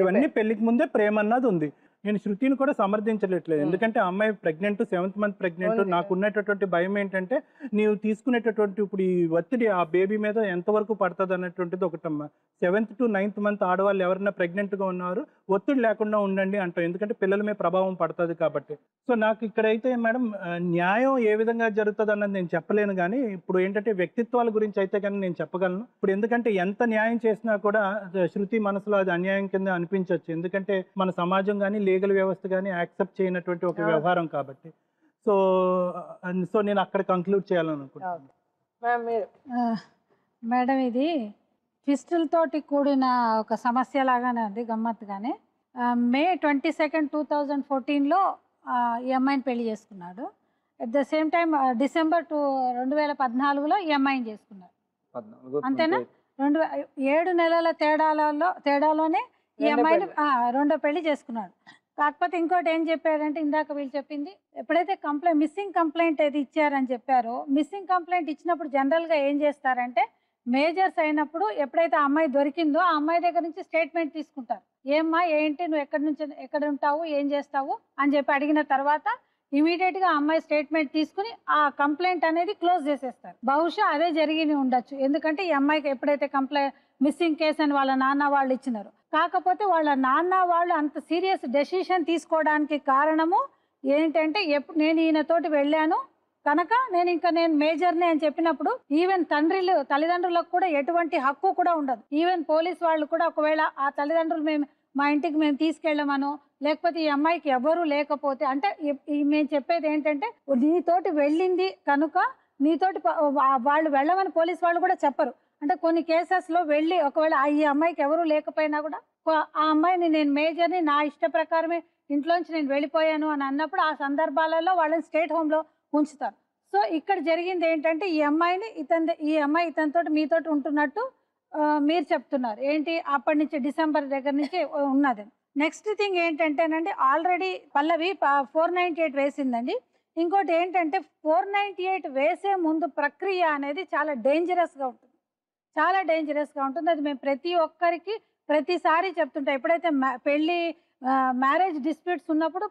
J: ఇవన్నీ పెళ్లికి ముందే ప్రేమ అన్నది ఉంది. నేను శృతిని కూడా సమర్థించట్లేదు. ఎందుకంటే ఆ అమ్మాయి ప్రెగ్నెంట్, 7th మంత్ ప్రెగ్నెంట్. నాకు ఉన్నటువంటి భయం ఏంటంటే నీవు తీసుకునేటటువంటి ఇప్పుడు ఈ ఒత్తిడి ఆ బేబీ మీద ఎంతవరకు పడుతుంది అన్నటువంటిది ఒకటమ్మా. 7th to 9th మంత్ ఆడవాళ్ళు ఎవరైనా ప్రెగ్నెంట్గా ఉన్నారు ఒత్తిడి లేకుండా ఉండండి అంటాం, ఎందుకంటే పిల్లల మీద ప్రభావం పడుతుంది కాబట్టి. సో నాకు ఇక్కడైతే మేడం న్యాయం ఏ విధంగా జరుగుతుంది అన్నది నేను చెప్పలేను, కానీ ఇప్పుడు ఏంటంటే వ్యక్తిత్వాల గురించి అయితే కానీ నేను చెప్పగలను. ఇప్పుడు ఎందుకంటే ఎంత న్యాయం చేసినా కూడా శృతి మనసులో అది అన్యాయం కింద అనిపించవచ్చు, ఎందుకంటే మన సమాజం కానీ లీగల్ వ్యవస్థ కానీ యాక్సెప్ట్ చేయనటువంటి ఒక వ్యవహారం కాబట్టి. సో నేను అక్కడ కంక్లూడ్ చేయాలనుకుంటున్నాను.
E: మేడం ఇది ట్విస్టులతోటి కూడిన ఒక సమస్య లాగానే ఉంది, గమ్మత్తుగానే. మే 22, 2014లో ఈ అమ్మాయిని పెళ్లి చేసుకున్నాడు. At the same time December 2014లో ఈ అమ్మాయిని చేసుకున్నాడు. అంతేనా? 7 నెలల తేడాలోనే ఈ అమ్మాయిని రెండో పెళ్లి చేసుకున్నాడు. కాకపోతే ఇంకోటి ఏం చెప్పారంటే, ఇందాక వీళ్ళు చెప్పింది, ఎప్పుడైతే మిస్సింగ్ కంప్లైంట్ ఏది ఇచ్చారని చెప్పారో, మిస్సింగ్ కంప్లైంట్ ఇచ్చినప్పుడు జనరల్గా ఏం చేస్తారంటే, మేజర్స్ అయినప్పుడు ఎప్పుడైతే ఆ అమ్మాయి దొరికిందో ఆ అమ్మాయి దగ్గర నుంచి స్టేట్మెంట్ తీసుకుంటారు. ఏమ్మా ఏంటి, నువ్వు ఎక్కడ ఉంటావు, ఏం చేస్తావు అని చెప్పి అడిగిన తర్వాత ఇమీడియట్గా ఆ అమ్మాయి స్టేట్మెంట్ తీసుకుని ఆ కంప్లైంట్ అనేది క్లోజ్ చేసేస్తారు. బహుశా అదే జరిగి ఉండొచ్చు, ఎందుకంటే ఈ అమ్మాయికి ఎప్పుడైతే మిస్సింగ్ కేసు అని వాళ్ళ నాన్న వాళ్ళు ఇచ్చినారు. కాకపోతే వాళ్ళ నాన్న వాళ్ళు అంత సీరియస్ డెసిషన్ తీసుకోవడానికి కారణము ఏంటంటే, నేను ఈయనతోటి వెళ్ళాను కనుక నేను మేజర్నే అని చెప్పినప్పుడు ఈవెన్ తల్లిదండ్రులకు కూడా ఎటువంటి హక్కు కూడా ఉండదు. ఈవెన్ పోలీస్ వాళ్ళు కూడా ఒకవేళ ఆ తల్లిదండ్రులు మా ఇంటికి మేము తీసుకెళ్ళమనో, లేకపోతే ఈ అమ్మాయికి ఎవరు లేకపోతే, అంటే మేము చెప్పేది ఏంటంటే, నీతోటి వెళ్ళింది కనుక నీతోటి వాళ్ళు వెళ్ళమని పోలీస్ వాళ్ళు కూడా చెప్పరు. అంటే కొన్ని కేసెస్లో వెళ్ళి ఒకవేళ ఈ అమ్మాయికి ఎవరు లేకపోయినా కూడా ఆ అమ్మాయిని నేను మేజర్ని, నా ఇష్ట ప్రకారమే ఇంట్లోంచి నేను వెళ్ళిపోయాను అని అన్నప్పుడు ఆ సందర్భాలలో వాళ్ళని స్టేట్ హోమ్లో ఉంచుతారు. సో ఇక్కడ జరిగింది ఏంటంటే, ఈ అమ్మాయి ఇతనితో మీతోటి ఉంటున్నట్టు మీరు చెప్తున్నారు. ఏంటి, అప్పటి నుంచి డిసెంబర్ దగ్గర నుంచి ఉన్నది. నెక్స్ట్ థింగ్ ఏంటంటేనండి, ఆల్రెడీ పల్లవి 498 వేసిందండి. ఇంకోటి ఏంటంటే 498 వేసే ముందు ప్రక్రియ అనేది చాలా డేంజరస్గా ఉంటుంది, చాలా డేంజరస్గా ఉంటుంది. అది మేము ప్రతి ఒక్కరికి ప్రతిసారి చెప్తుంటాం. ఎప్పుడైతే మ్యారేజ్ డిస్ప్యూట్స్ ఉన్నప్పుడు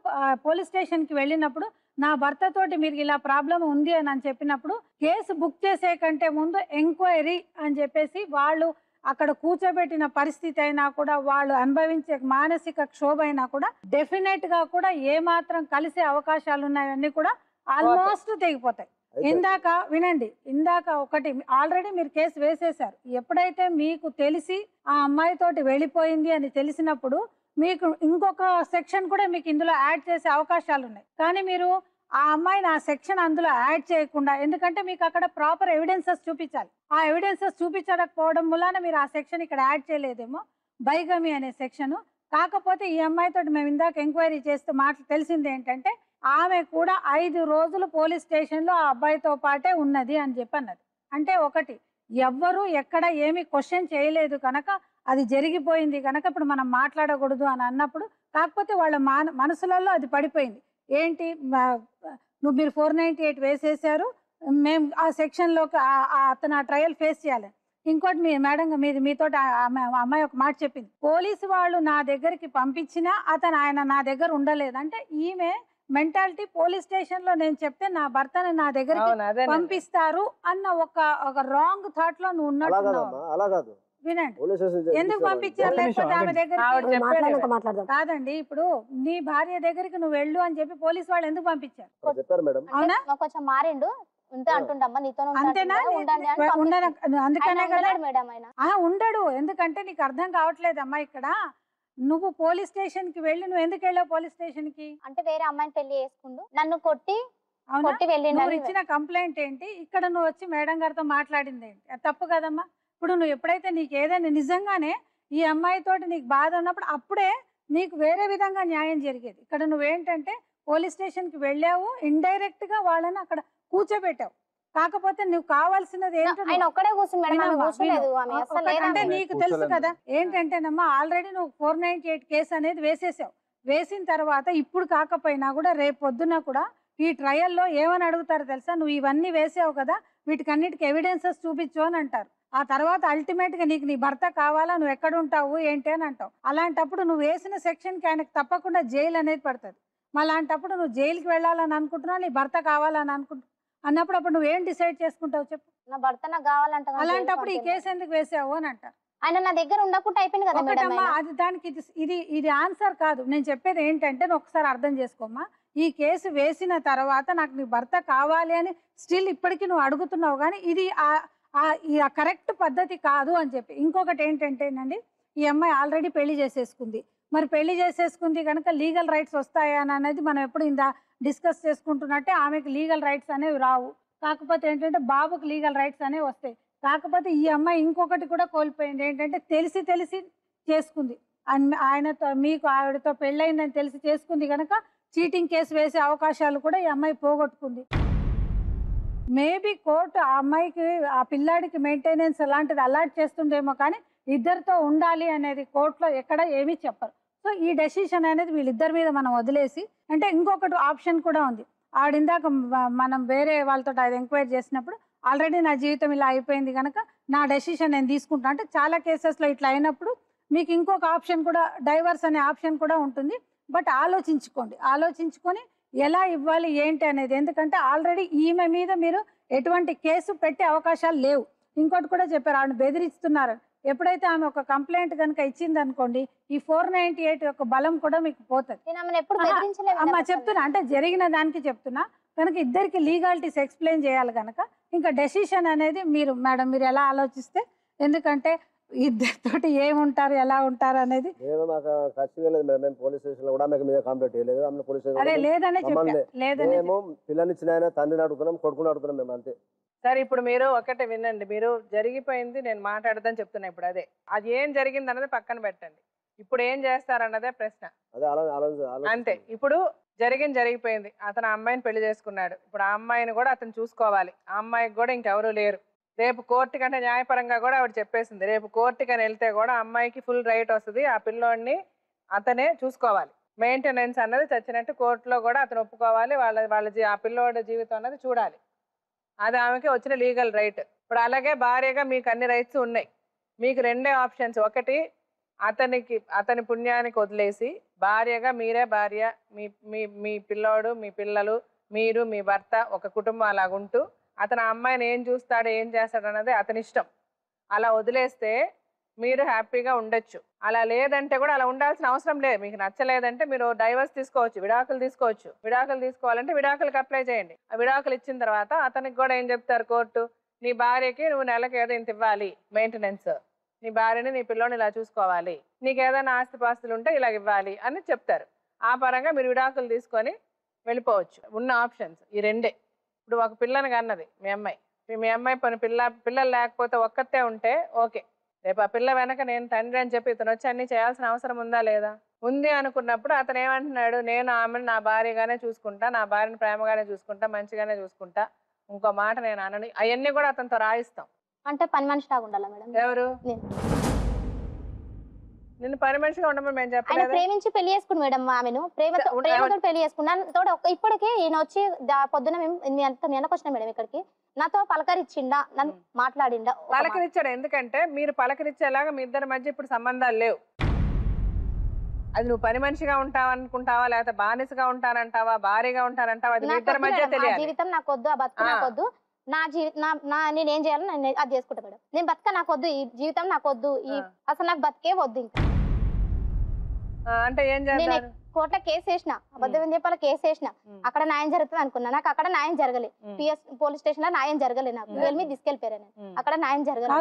E: పోలీస్ స్టేషన్కి వెళ్ళినప్పుడు నా భర్తతోటి మీరు ఇలా ప్రాబ్లం ఉంది అని చెప్పినప్పుడు కేసు బుక్ చేసే కంటే ముందు ఎంక్వైరీ అని చెప్పేసి వాళ్ళు అక్కడ కూర్చోబెట్టిన పరిస్థితి అయినా కూడా, వాళ్ళు అనుభవించే మానసిక క్షోభ అయినా కూడా డెఫినెట్గా కూడా ఏమాత్రం కలిసే అవకాశాలు ఉన్నాయన్నీ కూడా ఆల్మోస్ట్ తెగిపోతాయి. ఇందాక ఒకటి ఆల్రెడీ మీరు కేసు వేసేశారు. ఎప్పుడైతే మీకు తెలిసి ఆ అమ్మాయితోటి వెళ్ళిపోయింది అని తెలిసినప్పుడు మీకు ఇంకొక సెక్షన్ కూడా మీకు ఇందులో యాడ్ చేసే అవకాశాలు ఉన్నాయి. కానీ మీరు ఆ అమ్మాయిని ఆ సెక్షన్ అందులో యాడ్ చేయకుండా, ఎందుకంటే మీకు అక్కడ ప్రాపర్ ఎవిడెన్సెస్ చూపించాలి. ఆ ఎవిడెన్సెస్ చూపించకపోవడం వలన మీరు ఆ సెక్షన్ ఇక్కడ యాడ్ చేయలేదేమో, బైగమి అనే సెక్షన్. కాకపోతే ఈ అమ్మాయితో మేము ఇందాక ఎంక్వైరీ చేస్తే తెలిసింది ఏంటంటే, ఆమె కూడా 5 రోజులు పోలీస్ స్టేషన్లో ఆ అబ్బాయితో పాటే ఉన్నది అని చెప్పి అన్నది. అంటే ఒకటి, ఎవ్వరూ ఎక్కడ ఏమి క్వశ్చన్ చేయలేదు కనుక అది జరిగిపోయింది కనుక ఇప్పుడు మనం మాట్లాడకూడదు అని అన్నప్పుడు, కాకపోతే వాళ్ళ మనసులలో అది పడిపోయింది. ఏంటి, మీరు 498 వేసేసారు, మేము ఆ సెక్షన్లోకి అతను ఆ ట్రయల్ ఫేస్ చేయాలి. ఇంకోటి మేడం మీతో అమ్మాయి ఒక మాట చెప్పింది, పోలీసు వాళ్ళు నా దగ్గరికి పంపించినా ఆయన నా దగ్గర ఉండలేదు. అంటే ఈమె మెంటాలిటీ పోలీస్ స్టేషన్ లో నేను చెప్తే నా భర్తను నా దగ్గరికి పంపిస్తారు అన్న ఒక రాంగ్ థాట్ లో నువ్వు ఉన్నట్టు. వినండి, ఎందుకు పంపించారు, లేకపోతే ఆమె దగ్గర కాదండి. ఇప్పుడు నీ భార్య దగ్గరికి నువ్వు వెళ్ళు అని చెప్పి పోలీసు వాళ్ళు ఎందుకు పంపించారు?
I: అవునా, కొంచెం మారిండు
E: అంతేనా? అందుకనే కదా ఉండడు. ఎందుకంటే నీకు అర్థం కావట్లేదమ్మా, ఇక్కడ నువ్వు పోలీస్ స్టేషన్ కి వెళ్ళి నువ్వు ఎందుకు వెళ్ళావు పోలీస్ స్టేషన్ కి?
I: అంటే వేరే అమ్మాయిని పెళ్లి చేసుకుంటూ నన్ను కొట్టి
E: ఇచ్చిన కంప్లైంట్ ఏంటి, ఇక్కడ నువ్వు వచ్చి మేడం గారితో మాట్లాడింది ఏంటి? తప్పు కదమ్మా. ఇప్పుడు నువ్వు ఎప్పుడైతే నీకు ఏదైనా నిజంగానే ఈ అమ్మాయితోటి నీకు బాధ ఉన్నప్పుడు అప్పుడే నీకు వేరే విధంగా న్యాయం జరిగేది. ఇక్కడ నువ్వేంటంటే పోలీస్ స్టేషన్ కి వెళ్ళావు, ఇండైరెక్ట్ గా వాళ్ళని అక్కడ కూర్చోబెట్టావు. కాకపోతే నువ్వు కావాల్సినది అంటే నీకు తెలుసు కదా ఏంటంటేనమ్మా, ఆల్రెడీ నువ్వు 498 కేసు అనేది వేసేసావు. వేసిన తర్వాత ఇప్పుడు కాకపోయినా కూడా రేపు పొద్దున కూడా ఈ ట్రయల్లో ఏమని అడుగుతారు తెలుసా, నువ్వు ఇవన్నీ వేసావు కదా, వీటికన్నిటికి ఎవిడెన్సెస్ చూపించు అని అంటారు. ఆ తర్వాత అల్టిమేట్గా నీకు నీ భర్త కావాలా, నువ్వు ఎక్కడ ఉంటావు ఏంటి అని అంటావు. అలాంటప్పుడు నువ్వు వేసిన సెక్షన్కి ఆయనకు తప్పకుండా జైలు అనేది పడుతుంది. అలాంటప్పుడు నువ్వు జైలుకి వెళ్ళాలని అనుకుంటున్నావు, నీ భర్త కావాలని అన్నప్పుడు అప్పుడు నువ్వు ఏం డిసైడ్ చేసుకుంటావు చెప్పు.
I: నా భర్త నాకు కావాలంట
E: అలాంటప్పుడు ఈ కేసు ఎందుకు వేసావు అని అంటారు.
I: ఆయన నా దగ్గర ఉండకుండా అయిపోయింది కదా మేడం.
E: ఒకటమ్మా, అది దానికి ఇది ఆన్సర్ కాదు. నేను చెప్పేది ఏంటంటే నువ్వు ఒకసారి అర్థం చేసుకోమ్మా. ఈ కేసు వేసిన తర్వాత నాకు నీ భర్త కావాలి అని స్టిల్ ఇప్పటికీ నువ్వు అడుగుతున్నావు, కానీ ఇది కరెక్ట్ పద్ధతి కాదు అని చెప్పి. ఇంకొకటి ఏంటంటేనండి, ఈ అమ్మాయి ఆల్రెడీ పెళ్లి చేసేసుకుంది. మరి పెళ్లి చేసేసుకుంది కనుక లీగల్ రైట్స్ వస్తాయా అని అనేది మనం ఎప్పుడు డిస్కస్ చేసుకుంటున్నట్టే ఆమెకు లీగల్ రైట్స్ అనేవి రావు. కాకపోతే ఏంటంటే బాబుకి లీగల్ రైట్స్ అనేవి వస్తాయి. కాకపోతే ఈ అమ్మాయి ఇంకొకటి కూడా కోల్పోయింది ఏంటంటే తెలిసి చేసుకుంది. ఆయనతో మీకు ఆవిడతో పెళ్ళయిందని తెలిసి చేసుకుంది కనుక చీటింగ్ కేసు వేసే అవకాశాలు కూడా ఈ అమ్మాయి పోగొట్టుకుంది. మేబీ కోర్టు ఆ అమ్మాయికి ఆ పిల్లాడికి మెయింటెనెన్స్ అలాంటిది అలాట్ చేస్తుండేమో, కానీ ఇద్దరితో ఉండాలి అనేది కోర్టులో ఎక్కడ ఏమీ చెప్పరు. సో ఈ డెసిషన్ అనేది వీళ్ళిద్దరి మీద మనం వదిలేసి, అంటే ఇంకొకటి ఆప్షన్ కూడా ఉంది. ఆవిడ మనం వేరే వాళ్ళతో అది ఎంక్వైరీ చేసినప్పుడు ఆల్రెడీ నా జీవితం ఇలా అయిపోయింది కనుక నా డెసిషన్ నేను తీసుకుంటాను అంటే, చాలా కేసెస్లో ఇట్లా అయినప్పుడు మీకు ఇంకొక ఆప్షన్ కూడా, డైవర్స్ అనే ఆప్షన్ కూడా ఉంటుంది. బట్ ఆలోచించుకొని ఎలా ఇవ్వాలి ఏంటి అనేది. ఎందుకంటే ఆల్రెడీ ఈమె మీద మీరు ఎటువంటి కేసు పెట్టే అవకాశాలు లేవు. ఇంకోటి కూడా చెప్పారు, ఆవిడ బెదిరిస్తున్నారు. ఎప్పుడైతే ఆమె ఒక కంప్లైంట్ కనుక ఇచ్చింది అనుకోండి, ఈ 498 యొక్క బలం కూడా మీకు పోతుంది. అమ్మ చెప్తున్నా, అంటే జరిగిన దానికి చెప్తున్నా కనుక ఇద్దరికి లీగాలిటీస్ ఎక్స్ప్లెయిన్ చేయాలి కనుక ఇంకా డెసిషన్ అనేది మేడం మీరు ఎలా ఆలోచిస్తే, ఎందుకంటే ఇద్దరితోటి ఏముంటారు ఎలా ఉంటారు అనేది
F: పిల్లనిచ్చిన తండ్రిని అడుగుతున్నాం, కొడుకుని అడుగుతున్నాం మేము అంతే.
C: సరే ఇప్పుడు మీరు ఒకటే వినండి, మీరు జరిగిపోయింది నేను మాట్లాడదని చెప్తున్నా. ఇప్పుడు అది ఏం జరిగింది అన్నది పక్కన పెట్టండి. ఇప్పుడు ఏం చేస్తారన్నదే ప్రశ్న. అంతే. ఇప్పుడు జరిగిపోయింది. అతను ఆ అమ్మాయిని పెళ్లి చేసుకున్నాడు. ఇప్పుడు ఆ అమ్మాయిని కూడా అతను చూసుకోవాలి. ఆ అమ్మాయికి కూడా ఇంకెవరూ లేరు. రేపు కోర్టు కంటే న్యాయపరంగా కూడా ఆవిడ చెప్పేసింది, రేపు కోర్టుకని వెళ్తే కూడా అమ్మాయికి ఫుల్ రైట్ వస్తుంది. ఆ పిల్లోడిని అతనే చూసుకోవాలి. మెయింటెనెన్స్ అన్నది చచ్చినట్టు కోర్టులో కూడా అతను ఒప్పుకోవాలి. ఆ పిల్లోడి జీవితం అన్నది చూడాలి. అది ఆమెకి వచ్చిన లీగల్ రైట్. ఇప్పుడు అలాగే భార్యగా మీకు అన్ని రైట్స్ ఉన్నాయి. మీకు రెండే ఆప్షన్స్. ఒకటి, అతని పుణ్యానికి వదిలేసి భార్యగా మీరే భార్య, మీ పిల్లోడు, మీ పిల్లలు, మీరు, మీ భర్త ఒక కుటుంబం అలాగుంటూ అతను ఆ అమ్మాయిని ఏం చూస్తాడు ఏం చేస్తాడు అన్నది అతని ఇష్టం. అలా వదిలేస్తే మీరు హ్యాపీగా ఉండొచ్చు. అలా లేదంటే కూడా అలా ఉండాల్సిన అవసరం లేదు. మీకు నచ్చలేదంటే మీరు డైవర్స్ తీసుకోవచ్చు, విడాకులు తీసుకోవచ్చు. విడాకులు తీసుకోవాలంటే విడాకులకు అప్లై చేయండి. ఆ విడాకులు ఇచ్చిన తర్వాత అతనికి కూడా ఏం చెప్తారు కోర్టు, నీ భార్యకి నువ్వు నెలకి ఏదో ఇంత ఇవ్వాలి మెయింటెనెన్స్, నీ భార్యని నీ పిల్లోని ఇలా చూసుకోవాలి, నీకు ఏదైనా ఆస్తిపాస్తులు ఉంటే ఇలా ఇవ్వాలి అని చెప్తారు. ఆ పరంగా మీరు విడాకులు తీసుకొని వెళ్ళిపోవచ్చు. ఉన్న ఆప్షన్స్ ఈ రెండే. ఇప్పుడు ఒక పిల్లని కన్నది మీ అమ్మాయి పని పిల్లలు లేకపోతే ఒక్కతే ఉంటే ఓకే. రేపు ఆ పిల్ల వెనక నేను తండ్రి అని చెప్పి ఇతను వచ్చి అన్ని చేయాల్సిన అవసరం ఉందా లేదా? ఉంది అనుకున్నప్పుడు అతను ఏమంటున్నాడు, నేను ఆమెను నా భార్యగానే చూసుకుంటా, నా భార్యను ప్రేమగానే చూసుకుంటా, మంచిగానే చూసుకుంటా, ఇంకో మాట నేను అనని, అవన్నీ కూడా అతనితో రాయిస్తాం.
I: అంటే పని మనిషి లాగా ఉండాలి మేడం.
C: ఎవరు నిన్ను పని మనిషిగా ఉండమని మేము చెప్పలేదు.
I: ప్రేమించి పెళ్లి చేసుకుని మేడం ఆమెను, ప్రేమతో పెళ్లి చేసుకున్నాను. ఇప్పటికి ఈయన వచ్చి పొద్దున మేము వెనక వచ్చిన మేడం ఇక్కడికి, నాతో పలకరిచ్చిండా, నన్ను మాట్లాడిండా.
C: పలకరిచ్చాడు. ఎందుకంటే మీరు పలకరిచ్చేలాగా మీ ఇద్దరి మధ్య ఇప్పుడు సంబంధాలు లేవు. అది నువ్వు పని మనిషిగా ఉంటావు అనుకుంటావా, లేకపోతే బానిసగా ఉంటానంటావా, భార్యగా ఉంటానంటావా, అది మీ ఇద్దరి మధ్య తెలియాలి.
I: జీవితం నాకొద్దు, ఆ బతుకు నాకొద్దు, నా నేనేం చేయాలో నేను అది చేసుకుంటా మేడం. నేను బతక నాకొద్దు, ఈ జీవితం నాకొద్దు, అసలు నాకు బతికే వద్దు. ఇంకా
C: అంటే ఏం చేయాలి?
I: కోర్టులో కేసు వేసిన, అబద్ధం చెప్పాలి, కేసు వేసిన. అక్కడ న్యాయం జరుగుతుంది అనుకున్నా, నాకు అక్కడ న్యాయం జరగలేదు. పోలీస్ స్టేషన్ లో న్యాయం జరగలేదు. నాకు వెళ్ళి తీసుకెళ్లిపోయారు, అక్కడ న్యాయం జరగలేదు.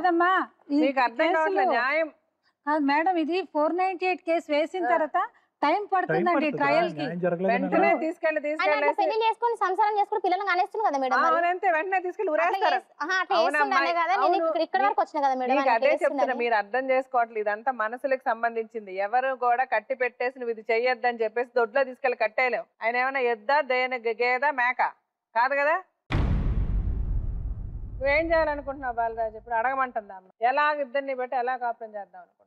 E: మేడం ఇది 498 కేసు వేసిన తర్వాత టైం పడుతుందండి ట్రయల్ కి.
C: వెంటనే తీసుకెళ్లి
I: పెళ్లి చేసుకుని సంసారం చేసుకుని పిల్లలు అనేస్తుంది కదా మేడం.
C: వెంటనే తీసుకెళ్లి ఊరేస్తారు.
I: ఇక్కడ వరకు వచ్చిన కదా మేడం.
C: అదే చెప్తున్నా, మీరు అర్థం చేసుకోవట్లేదు. ఇదంతా మనసులకు సంబంధించింది. ఎవరు కూడా కట్టి పెట్టేసి నువ్వు ఇది చెయ్యొద్దని చెప్పేసి దొడ్లో తీసుకెళ్లి కట్టేయలేవు. ఆయన ఏమైనా ఎద్దా గేదా మేక కాదు కదా. నువ్వేం చేయాలనుకుంటున్నావు బాలరాజు? ఇప్పుడు అడగమంటుందా అమ్మ, ఎలా ఇద్దరిని బట్టి ఎలా కాపురం చేద్దాం అనుకుంటున్నావు?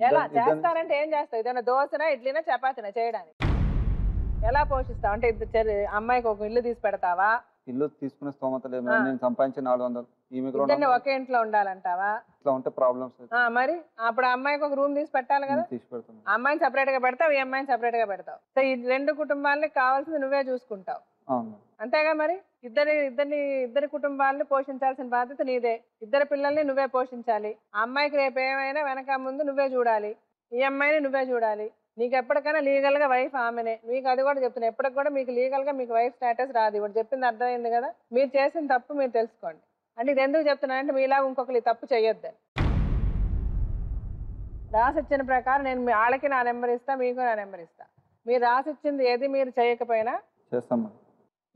C: ఎలా చేస్తానంటే ఏం చేస్తావు? ఏదైనా దోశనా ఇడ్లీనా చపాతీనా చేయడానికి ఎలా పోషిస్తావు? అంటే అమ్మాయికి ఒక ఇల్లు తీసి పెడతావా,
D: ఇల్లు తీసుకునే స్తోమత లేదు మేడం. నేను సంపాదించే 400 ఈమెకు
C: ఇద్దరిని ఒకే ఇంట్లో ఉండాలంటావా?
D: ఇట్లా ఉంటే ప్రాబ్లమ్స్
C: మరి అప్పుడు ఆ అమ్మాయికి ఒక రూమ్ తీసి పెట్టాలి కదా.
D: తీసి పెడతాను.
C: ఆ అమ్మాయిని సెపరేట్ గా పెడతావు, ఈ అమ్మాయిని సెపరేట్ గా పెడతావు. సో ఈ 2 కుటుంబాలని కావాల్సింది నువ్వే చూసుకుంటావు.
D: అవును.
C: అంతేగా మరి. ఇద్దరి కుటుంబాలని పోషించాల్సిన బాధ్యత నీదే. 2 పిల్లల్ని నువ్వే పోషించాలి. ఆ అమ్మాయికి రేపు ఏమైనా వెనక ముందు నువ్వే చూడాలి, ఈ అమ్మాయిని నువ్వే చూడాలి. నీకు ఎప్పటికైనా లీగల్ గా వైఫ్ ఆమెనే. మీకు అది కూడా చెప్తున్నా, ఎప్పటికి కూడా మీకు లీగల్ గా మీకు వైఫ్ స్టేటస్ రాదు. ఇప్పుడు చెప్పింది అర్థమైంది కదా. మీరు చేసిన తప్పు మీరు తెలుసుకోండి. అంటే ఇది ఎందుకు చెప్తున్నా అంటే మీలాగా ఇంకొకరు తప్పు చేయొద్దని. రాసిచ్చిన ప్రకారం నేను వాళ్ళకి నా నెంబర్ ఇస్తా, మీకు నా నెంబర్ ఇస్తా. మీరు రాసిచ్చింది ఏది మీరు చేయకపోయినా
D: చేస్తాం.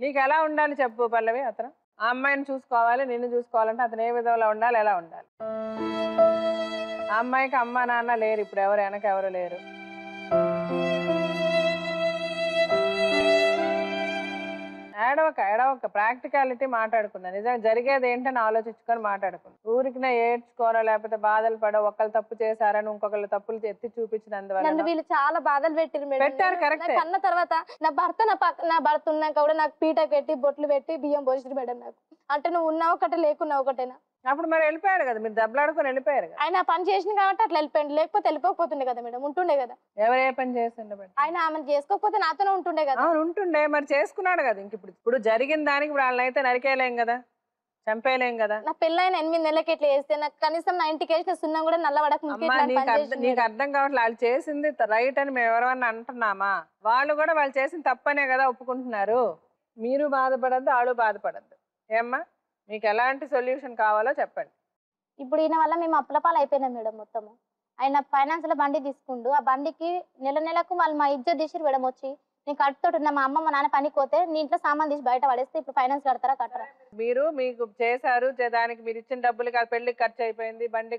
C: నీకు ఎలా ఉండాలి చెప్పు పల్లవి. అతను ఆ అమ్మాయిని చూసుకోవాలి, నిన్ను చూసుకోవాలంటే అతను ఏ విధంగా ఉండాలి, ఎలా ఉండాలి? ఆ అమ్మాయికి అమ్మ నాన్న లేరు, ఇప్పుడు ఎవరు వెనక ఎవరు లేరు. ఏడవక ప్రాక్టికాలిటీ మాట్లాడుకుందాం. నిజంగా జరిగేది ఏంటని ఆలోచించుకొని మాట్లాడుకుందాం. ఊరికినే ఏడ్చుకోనో లేకపోతే బాధలు పడో, ఒకళ్ళు తప్పు చేశారని ఇంకొకళ్ళు తప్పులు ఎత్తి చూపించినందువల్ల
I: వీళ్ళు చాలా బాధలు
C: పెట్టారు. కరెక్ట్.
I: అన్న తర్వాత నా భర్త ఉన్నాక కూడా నాకు పీట పెట్టి బొట్లు పెట్టి బియ్యం పోసి మేడం నాకు. అంటే నువ్వు ఉన్నావు ఒకటే లేకున్నావు ఒకటేనా?
C: అప్పుడు మరి వెళ్ళిపోయాడు కదా, మీరు దెబ్బలాడుకొని వెళ్ళిపోయారు కదా.
I: ఆయన పని చేసిన కాబట్టి అట్లా వెళ్ళిపోయింది, లేకపోతే వెళ్ళిపోతుండే కదా మేడం, ఉంటుండే కదా.
C: ఎవరు ఏ పని చేస్తుండే?
I: ఆయన ఆమె చేసుకోకపోతే నాతోనే ఉంటుండే కదా.
C: ఉంటుండే, మరి చేసుకున్నాడు కదా. ఇంక ఇప్పుడు జరిగిన దానికి ఇప్పుడు వాళ్ళని అయితే నరికేయలేం కదా, చంపేయలేం కదా.
I: నా పెళ్ళైన 8 నెలలకి ఇట్లా చేస్తే నాకు కనీసం 90 కేసులు సున్నా కూడా నల్లబడక
C: నీకు అర్థం కావట్లేదు. వాళ్ళు చేసింది రైట్ అని మేము ఎవరన్నా అంటున్నామా? వాళ్ళు కూడా వాళ్ళు చేసిన తప్పనే కదా ఒప్పుకుంటున్నారు. మీరు బాధపడద్దు, వాళ్ళు బాధపడద్దు. ఏమ్మా, మీకు ఎలాంటి సొల్యూషన్ కావాలో చెప్పండి.
I: ఇప్పుడు ఈయన వల్ల మేము అప్పులపాలు అయిపోయినాం మేడం. మొత్తము ఆయన ఫైనాన్స్ లో బండి తీసుకుంటూ ఆ బండికి నెలకు వాళ్ళు మా ఇజ్జత్ తీసి మేడం వచ్చి నేను కట్టుతోటి మా అమ్మ మా నాన్న పనికి పోతే నీ ఇంట్లో సామాన్ తీసి బయట పడేస్తే ఇప్పుడు ఫైనాన్స్ కడతారా కట్టరా?
C: మీకు చేశారు, దానికి మీరు ఇచ్చిన డబ్బులు పెళ్లికి ఖర్చు అయిపోయింది, బండి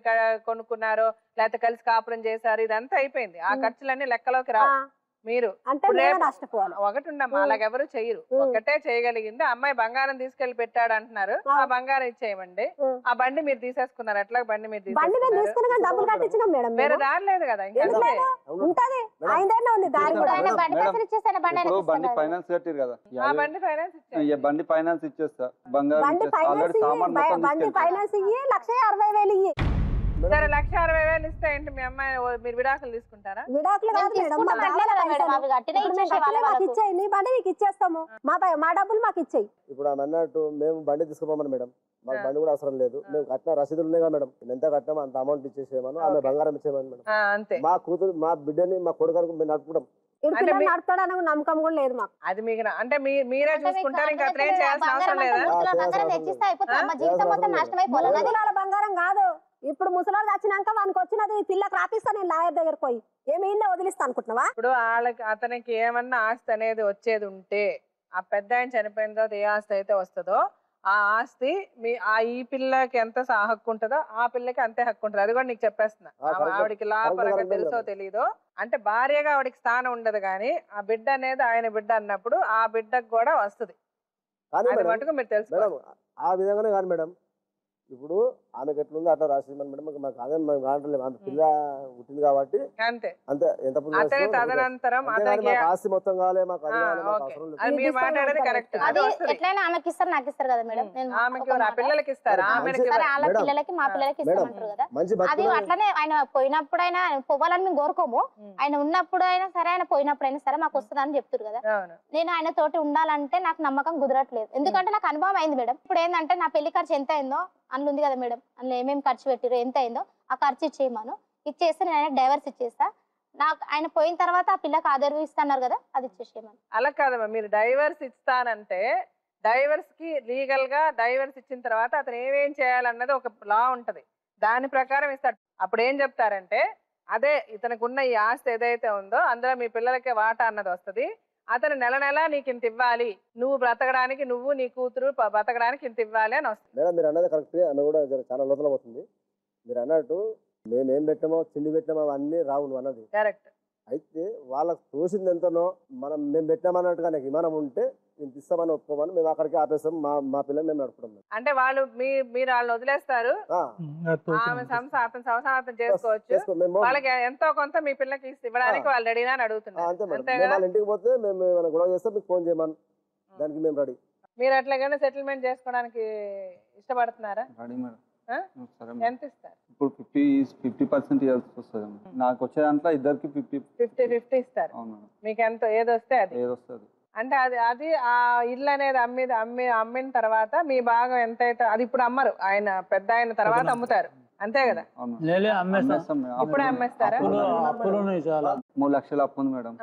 C: కొనుక్కున్నారు, లేకపోతే కలిసి కాపురం చేశారు, ఇదంతా అయిపోయింది. ఆ ఖర్చులన్నీ లెక్కలోకి రావు. మీరు ఒకటి ఉండమ్మా, అలాగెవరు చెయ్యరు. ఒకటే చేయగలిగింది అమ్మాయి బంగారం తీసుకెళ్లి పెట్టాడు అంటున్నారు, ఆ బంగారం ఇచ్చేయమండి. ఆ బండి మీరు తీసేసుకున్నారు. ఎట్లా బండి మీరు వేరే దారి లేదు కదా.
D: బండి ఫైనాన్స్ ఇచ్చేస్తా, బంగారం ఆల్రెడీ సామాన్
C: సరే 1,60,000 ఇస్తే ఏంటి మీ అమ్మాయి మీరు విడాకులు తీసుకుంటారా?
K: ఇచ్చేస్తాము, మా డబ్బులు మాకు ఇచ్చేయి.
F: ఇప్పుడు ఆమె అన్నట్టు మేము బండి తీసుకోమని మేడం, మాకు బండి కూడా అవసరం లేదు. మేము కట్టిన రసీదులు ఉన్నాయి కదా మేడం, ఎంత కట్టామో అంత అమౌంట్ ఇచ్చేసేయమను, ఆమె బంగారం ఇచ్చేయమని మేడం. మా కూతురు మా బిడ్డని మా కొడుకు మేము నడుపుకుంటాం.
K: నడుపుతాడని నమ్మకం కూడా లేదు మాకు.
C: అది మీకు అంటే మీరే చూసుకుంటారు, ఇంకా అతను ఏం చేయాల్సిన అవసరం లేదా?
K: బంగారం కాదు, ఇప్పుడు ముసలాడు వచ్చినాక వానికి వచ్చినది పిల్లకి రాపిస్తా నేను లాయర్ దగ్గర పోయి ఏమి ఇల్లే వదిలిస్తా అనుకుంటున్నావా?
C: ఇప్పుడు వాళ్ళకి అతనికి ఏమన్నా ఆస్తి అనేది వచ్చేది ఉంటే, ఆ పెద్ద ఆయన చనిపోయిన తర్వాత ఏ ఆస్తి అయితే వస్తుందో ఆ ఆస్తి ఈ పిల్లకి ఎంత హక్కు ఉంటుందో ఆ పిల్లకి అంతే హక్కు ఉంటుంది. అది కూడా నీకు చెప్పేస్తున్నా. ఆవిడకి లాపరంగా తెలుసో తెలీదో, అంటే భార్యగా ఆవిడకి స్థానం ఉండదు, కానీ ఆ బిడ్డ అనేది ఆయన బిడ్డ అన్నప్పుడు ఆ బిడ్డకు కూడా వస్తుంది. అది మటుకు మీరు తెలుసుకోవాలి.
F: ఆ విధంగానే కాదు మేడం, ఇప్పుడు ఆమెకి ఎట్లుందో అట్లా రాసి మేడం, మాకు అదే మేము కావట్లేదు. ఆమె పిల్ల పుట్టింది కాబట్టి అంతే అంతే. ఎంత
C: తదనంతరం
F: ఆస్తి మొత్తం కావాలి మాకు.
I: ఎట్లయినా ఆమెకి ఇస్తారు, నాకు ఇస్తారు కదా మేడం.
C: పిల్లలకి ఇస్తారు,
I: వాళ్ళ పిల్లలకి మా పిల్లలకి ఇస్తామంటారు కదా. అది అట్లనే ఆయన పోయినప్పుడైనా పోవాలని మేము కోరుకోము, ఆయన ఉన్నప్పుడు అయినా సరే, ఆయన పోయినప్పుడైనా సరే మాకు వస్తుంది అని చెప్తారు కదా. నేను ఆయన తోటి ఉండాలంటే నాకు నమ్మకం కుదరట్లేదు, ఎందుకంటే నాకు అనుభవం అయింది మేడం. ఇప్పుడు ఏంటంటే నా పెళ్లి ఖర్చు ఎంత అయిందో అందులో ఉంది కదా మేడం, అందులో ఏమేమి ఖర్చు పెట్టిరో ఎంత అయిందో ఆ ఖర్చు ఇచ్చేయమను. ఇచ్చేస్తే నేను ఆయన డైవర్స్ ఇచ్చేస్తా. నాకు ఆయన పోయిన తర్వాత ఆ పిల్లకి ఆదరవు ఇస్తున్నారు కదా, అది ఇచ్చేసేయమను.
C: అలా కాదమ్మా, మీరు డైవర్స్ ఇస్తానంటే డైవర్స్ కి లీగల్ గా డైవర్స్ ఇచ్చిన తర్వాత అతను ఏమేం చేయాలన్నది ఒక లా ఉంటది, దాని ప్రకారం ఇస్తాడు. అప్పుడు ఏం చెప్తారంటే, అదే ఇతనికి ఉన్న ఈ ఆస్తి ఏదైతే ఉందో అందులో మీ పిల్లలకే వాటా అన్నది వస్తుంది. అతను నెల నీకు ఇంత ఇవ్వాలి, నువ్వు బ్రతకడానికి, నువ్వు నీ కూతురు బ్రతకడానికి ఇంత ఇవ్వాలి అని వస్తుంది.
F: మేడం మీరు అన్నది కరెక్ట్, అన్న కూడా చాలా లోతులం అవుతుంది. మీరు అన్నట్టు మేమేం పెట్టామో తిండి పెట్టామో అవన్నీ రావు నువ్వు అన్నది
C: కరెక్ట్.
F: అయితే వాళ్ళకి తోసింది ఎంతనో మేము పెట్టామన్నట్టుగా నాకు విమానం ఉంటే ఇంత ఇస్తామని ఒప్పుకోమని మేము అక్కడికి ఆపేస్తాం. మా పిల్లలు మేము నడుపుకుంటాం.
C: అంటే వాళ్ళు మీరు వాళ్ళని వదిలేస్తారు, ఆమె అతను సంసారం చేసుకోవచ్చు, వాళ్ళకి ఎంతో కొంత మీ పిల్లకి ఇవ్వడానికి వాళ్ళు రెడీనా అని అడుగుతున్నారు.
F: అంతే మేడం, వాళ్ళ ఇంటికి పోతే మేము గొడవ చేస్తాం, మీకు ఫోన్ చేయమని, దానికి మేము రెడీ.
C: మీరు అట్లాగైనా సెటిల్మెంట్ చేసుకోవడానికి ఇష్టపడుతున్నారా?
D: Ready madam.
C: ఆ?
D: సరే
C: ఎంత ఇస్తారు?
D: ఇప్పుడు 50% ఇవ్వాల్సి వస్తుంది. నాకు వచ్చే దాంట్లో ఇద్దరికి
C: 50-50 ఇస్తారు.
D: అవును మేడం.
C: మీకు ఎంత ఏదొస్తే అది
D: ఏదొస్తుంది.
C: అంటే అది ఆ ఇల్లు అనేది అమ్మిన తర్వాత మీ భాగం ఎంత అయితే అది ఇప్పుడు అమ్మరు, ఆయన పెద్ద అయిన తర్వాత అమ్ముతారు అంతే కదా? ఇప్పుడే అమ్మేస్తారా?
D: 3 లక్షల అప్పు ఉంది మేడం.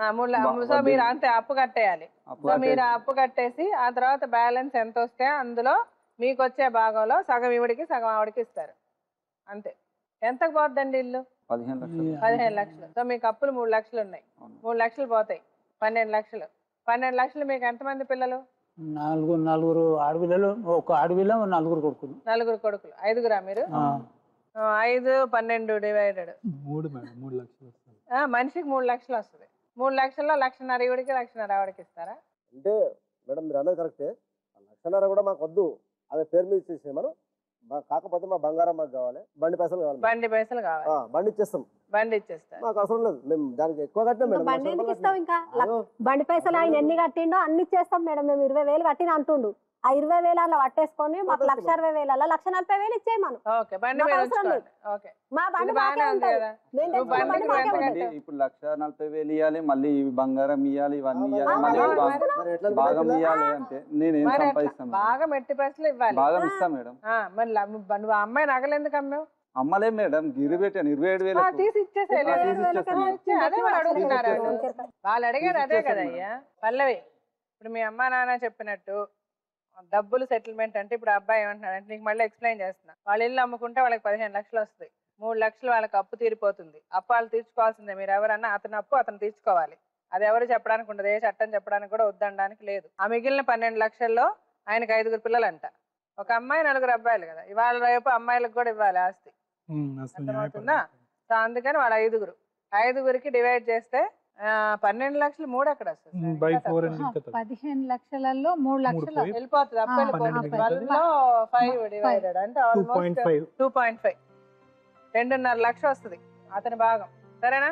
C: సో మీరు అంతే అప్పు కట్టేయాలి. సో మీరు అప్పు కట్టేసి ఆ తర్వాత బ్యాలెన్స్ ఎంత వస్తే అందులో మీకు వచ్చే భాగంలో సగం ఇవిడికి సగం ఆవిడకి ఇస్తారు అంతే. ఎంతకు పోద్దండి ఇల్లు? 15 లక్షలు. సో మీకు అప్పులు 3 లక్షలు ఉన్నాయి. 3 లక్షలు పోతాయి, 12 లక్షలు. 12 లక్షలు మీకు ఎంతమంది పిల్లలు?
L: నలుగురు ఆడపిల్లలు, ఒక ఆడపిల్ల, 4 కొడుకులు.
C: 4 కొడుకులు. 5గురా మీరు? 5 12 డివైడెడ్
J: 3 లక్షలు వస్తుంది.
C: మనిషికి 3 లక్షలు వస్తుంది. 3 లక్షల్లో 1,50,000 ఇవిడికి 1,50,000 ఆవిడకి ఇస్తారా?
F: అంటే మేడం మీరు అన్నది కరెక్టే. 1,50,000 కూడా మాకు వద్దు, ఆమె పేరు మీద ఇచ్చేసేమను. కాకపోతే మా బంగారం మాకు కావాలి, బండి పైసలు కావాలి.
C: బండి పైసలు కావాలి.
F: బండి ఇచ్చేస్తాం.
C: బండి ఇచ్చేస్తాం.
F: మాకు అవసరం లేదు, మేము దానికి ఎక్కువ కట్టినాం మేడం.
K: బండి ఎందుకు ఇస్తాం? ఇంకా బండి పైసలు ఆయన ఎన్ని కట్టిండో అన్ని ఇచ్చేస్తాం మేడం. మేము 20,000 కట్టిన అంటుండు. ఆ 20,000 అలా పట్టేసుకొని మాకు 1,60,000 1,40,000 ఇచ్చేయమను. మా బండి మాకే ఉంటుంది.
D: ఇప్పుడు 1,40,000 ఇవ్వాలి, మళ్ళీ బంగారం ఇవ్వాలి, ఇవన్నీ ఇవ్వాలి, మళ్ళీ భాగం ఇవ్వాలి. అంటే నేను ఏం సంపాదిస్తాను?
C: బాగా మెట్టి పైసలు ఇవ్వాలి.
D: భాగం ఇస్తాం మేడం.
C: మరి నువ్వు అమ్మాయి నగలు ఎందుకు అమ్మావు?
D: అమ్మలే మేడం, గిరి పెట్టాను 27,000
C: తీసి ఇచ్చేసేయాలి. అదే వాళ్ళు అడుగుతున్నారు. వాళ్ళు అడిగారు అదే కదా అయ్యా. పల్లవి, ఇప్పుడు మీ అమ్మా నాన్న చెప్పినట్టు డబ్బులు సెటిల్మెంట్ అంటే ఇప్పుడు అబ్బాయి ఏమంటున్నాడు అంటే నీకు మళ్ళీ ఎక్స్ప్లెయిన్ చేస్తున్నా. వాళ్ళు ఇల్లు అమ్ముకుంటే వాళ్ళకి 15 లక్షలు వస్తుంది. 3 లక్షలు వాళ్ళకి అప్పు తీరిపోతుంది. అప్పు వాళ్ళు తీర్చుకోవాల్సిందే. మీరు ఎవరన్నా అతని అప్పు అతను తీర్చుకోవాలి. అది ఎవరు చెప్పడానికి ఉండదు, ఏ చట్టం చెప్పడానికి కూడా వద్దనడానికి లేదు. ఆ మిగిలిన 12 లక్షల్లో ఆయనకి 5 పిల్లలు అంట. ఒక అమ్మాయి 4 అబ్బాయిలు కదా. ఇవాళ రేపు అమ్మాయిలకు కూడా ఇవ్వాలి ఆస్తి, అర్థమవుతుందా? సో అందుకని వాళ్ళ 5గురికి డివైడ్ చేస్తే 12 లక్షలు 3 ఎక్కడ వస్తుంది?
E: 15 లక్షలలో 3 లక్షలు
C: వెళ్ళిపోతుంది. అప్పు వెళ్ళిపోతుంది. 5 డివైడెడ్ అంటే 2.5 2.5 2.5 లక్షలు వస్తుంది అతని భాగం. సరేనా?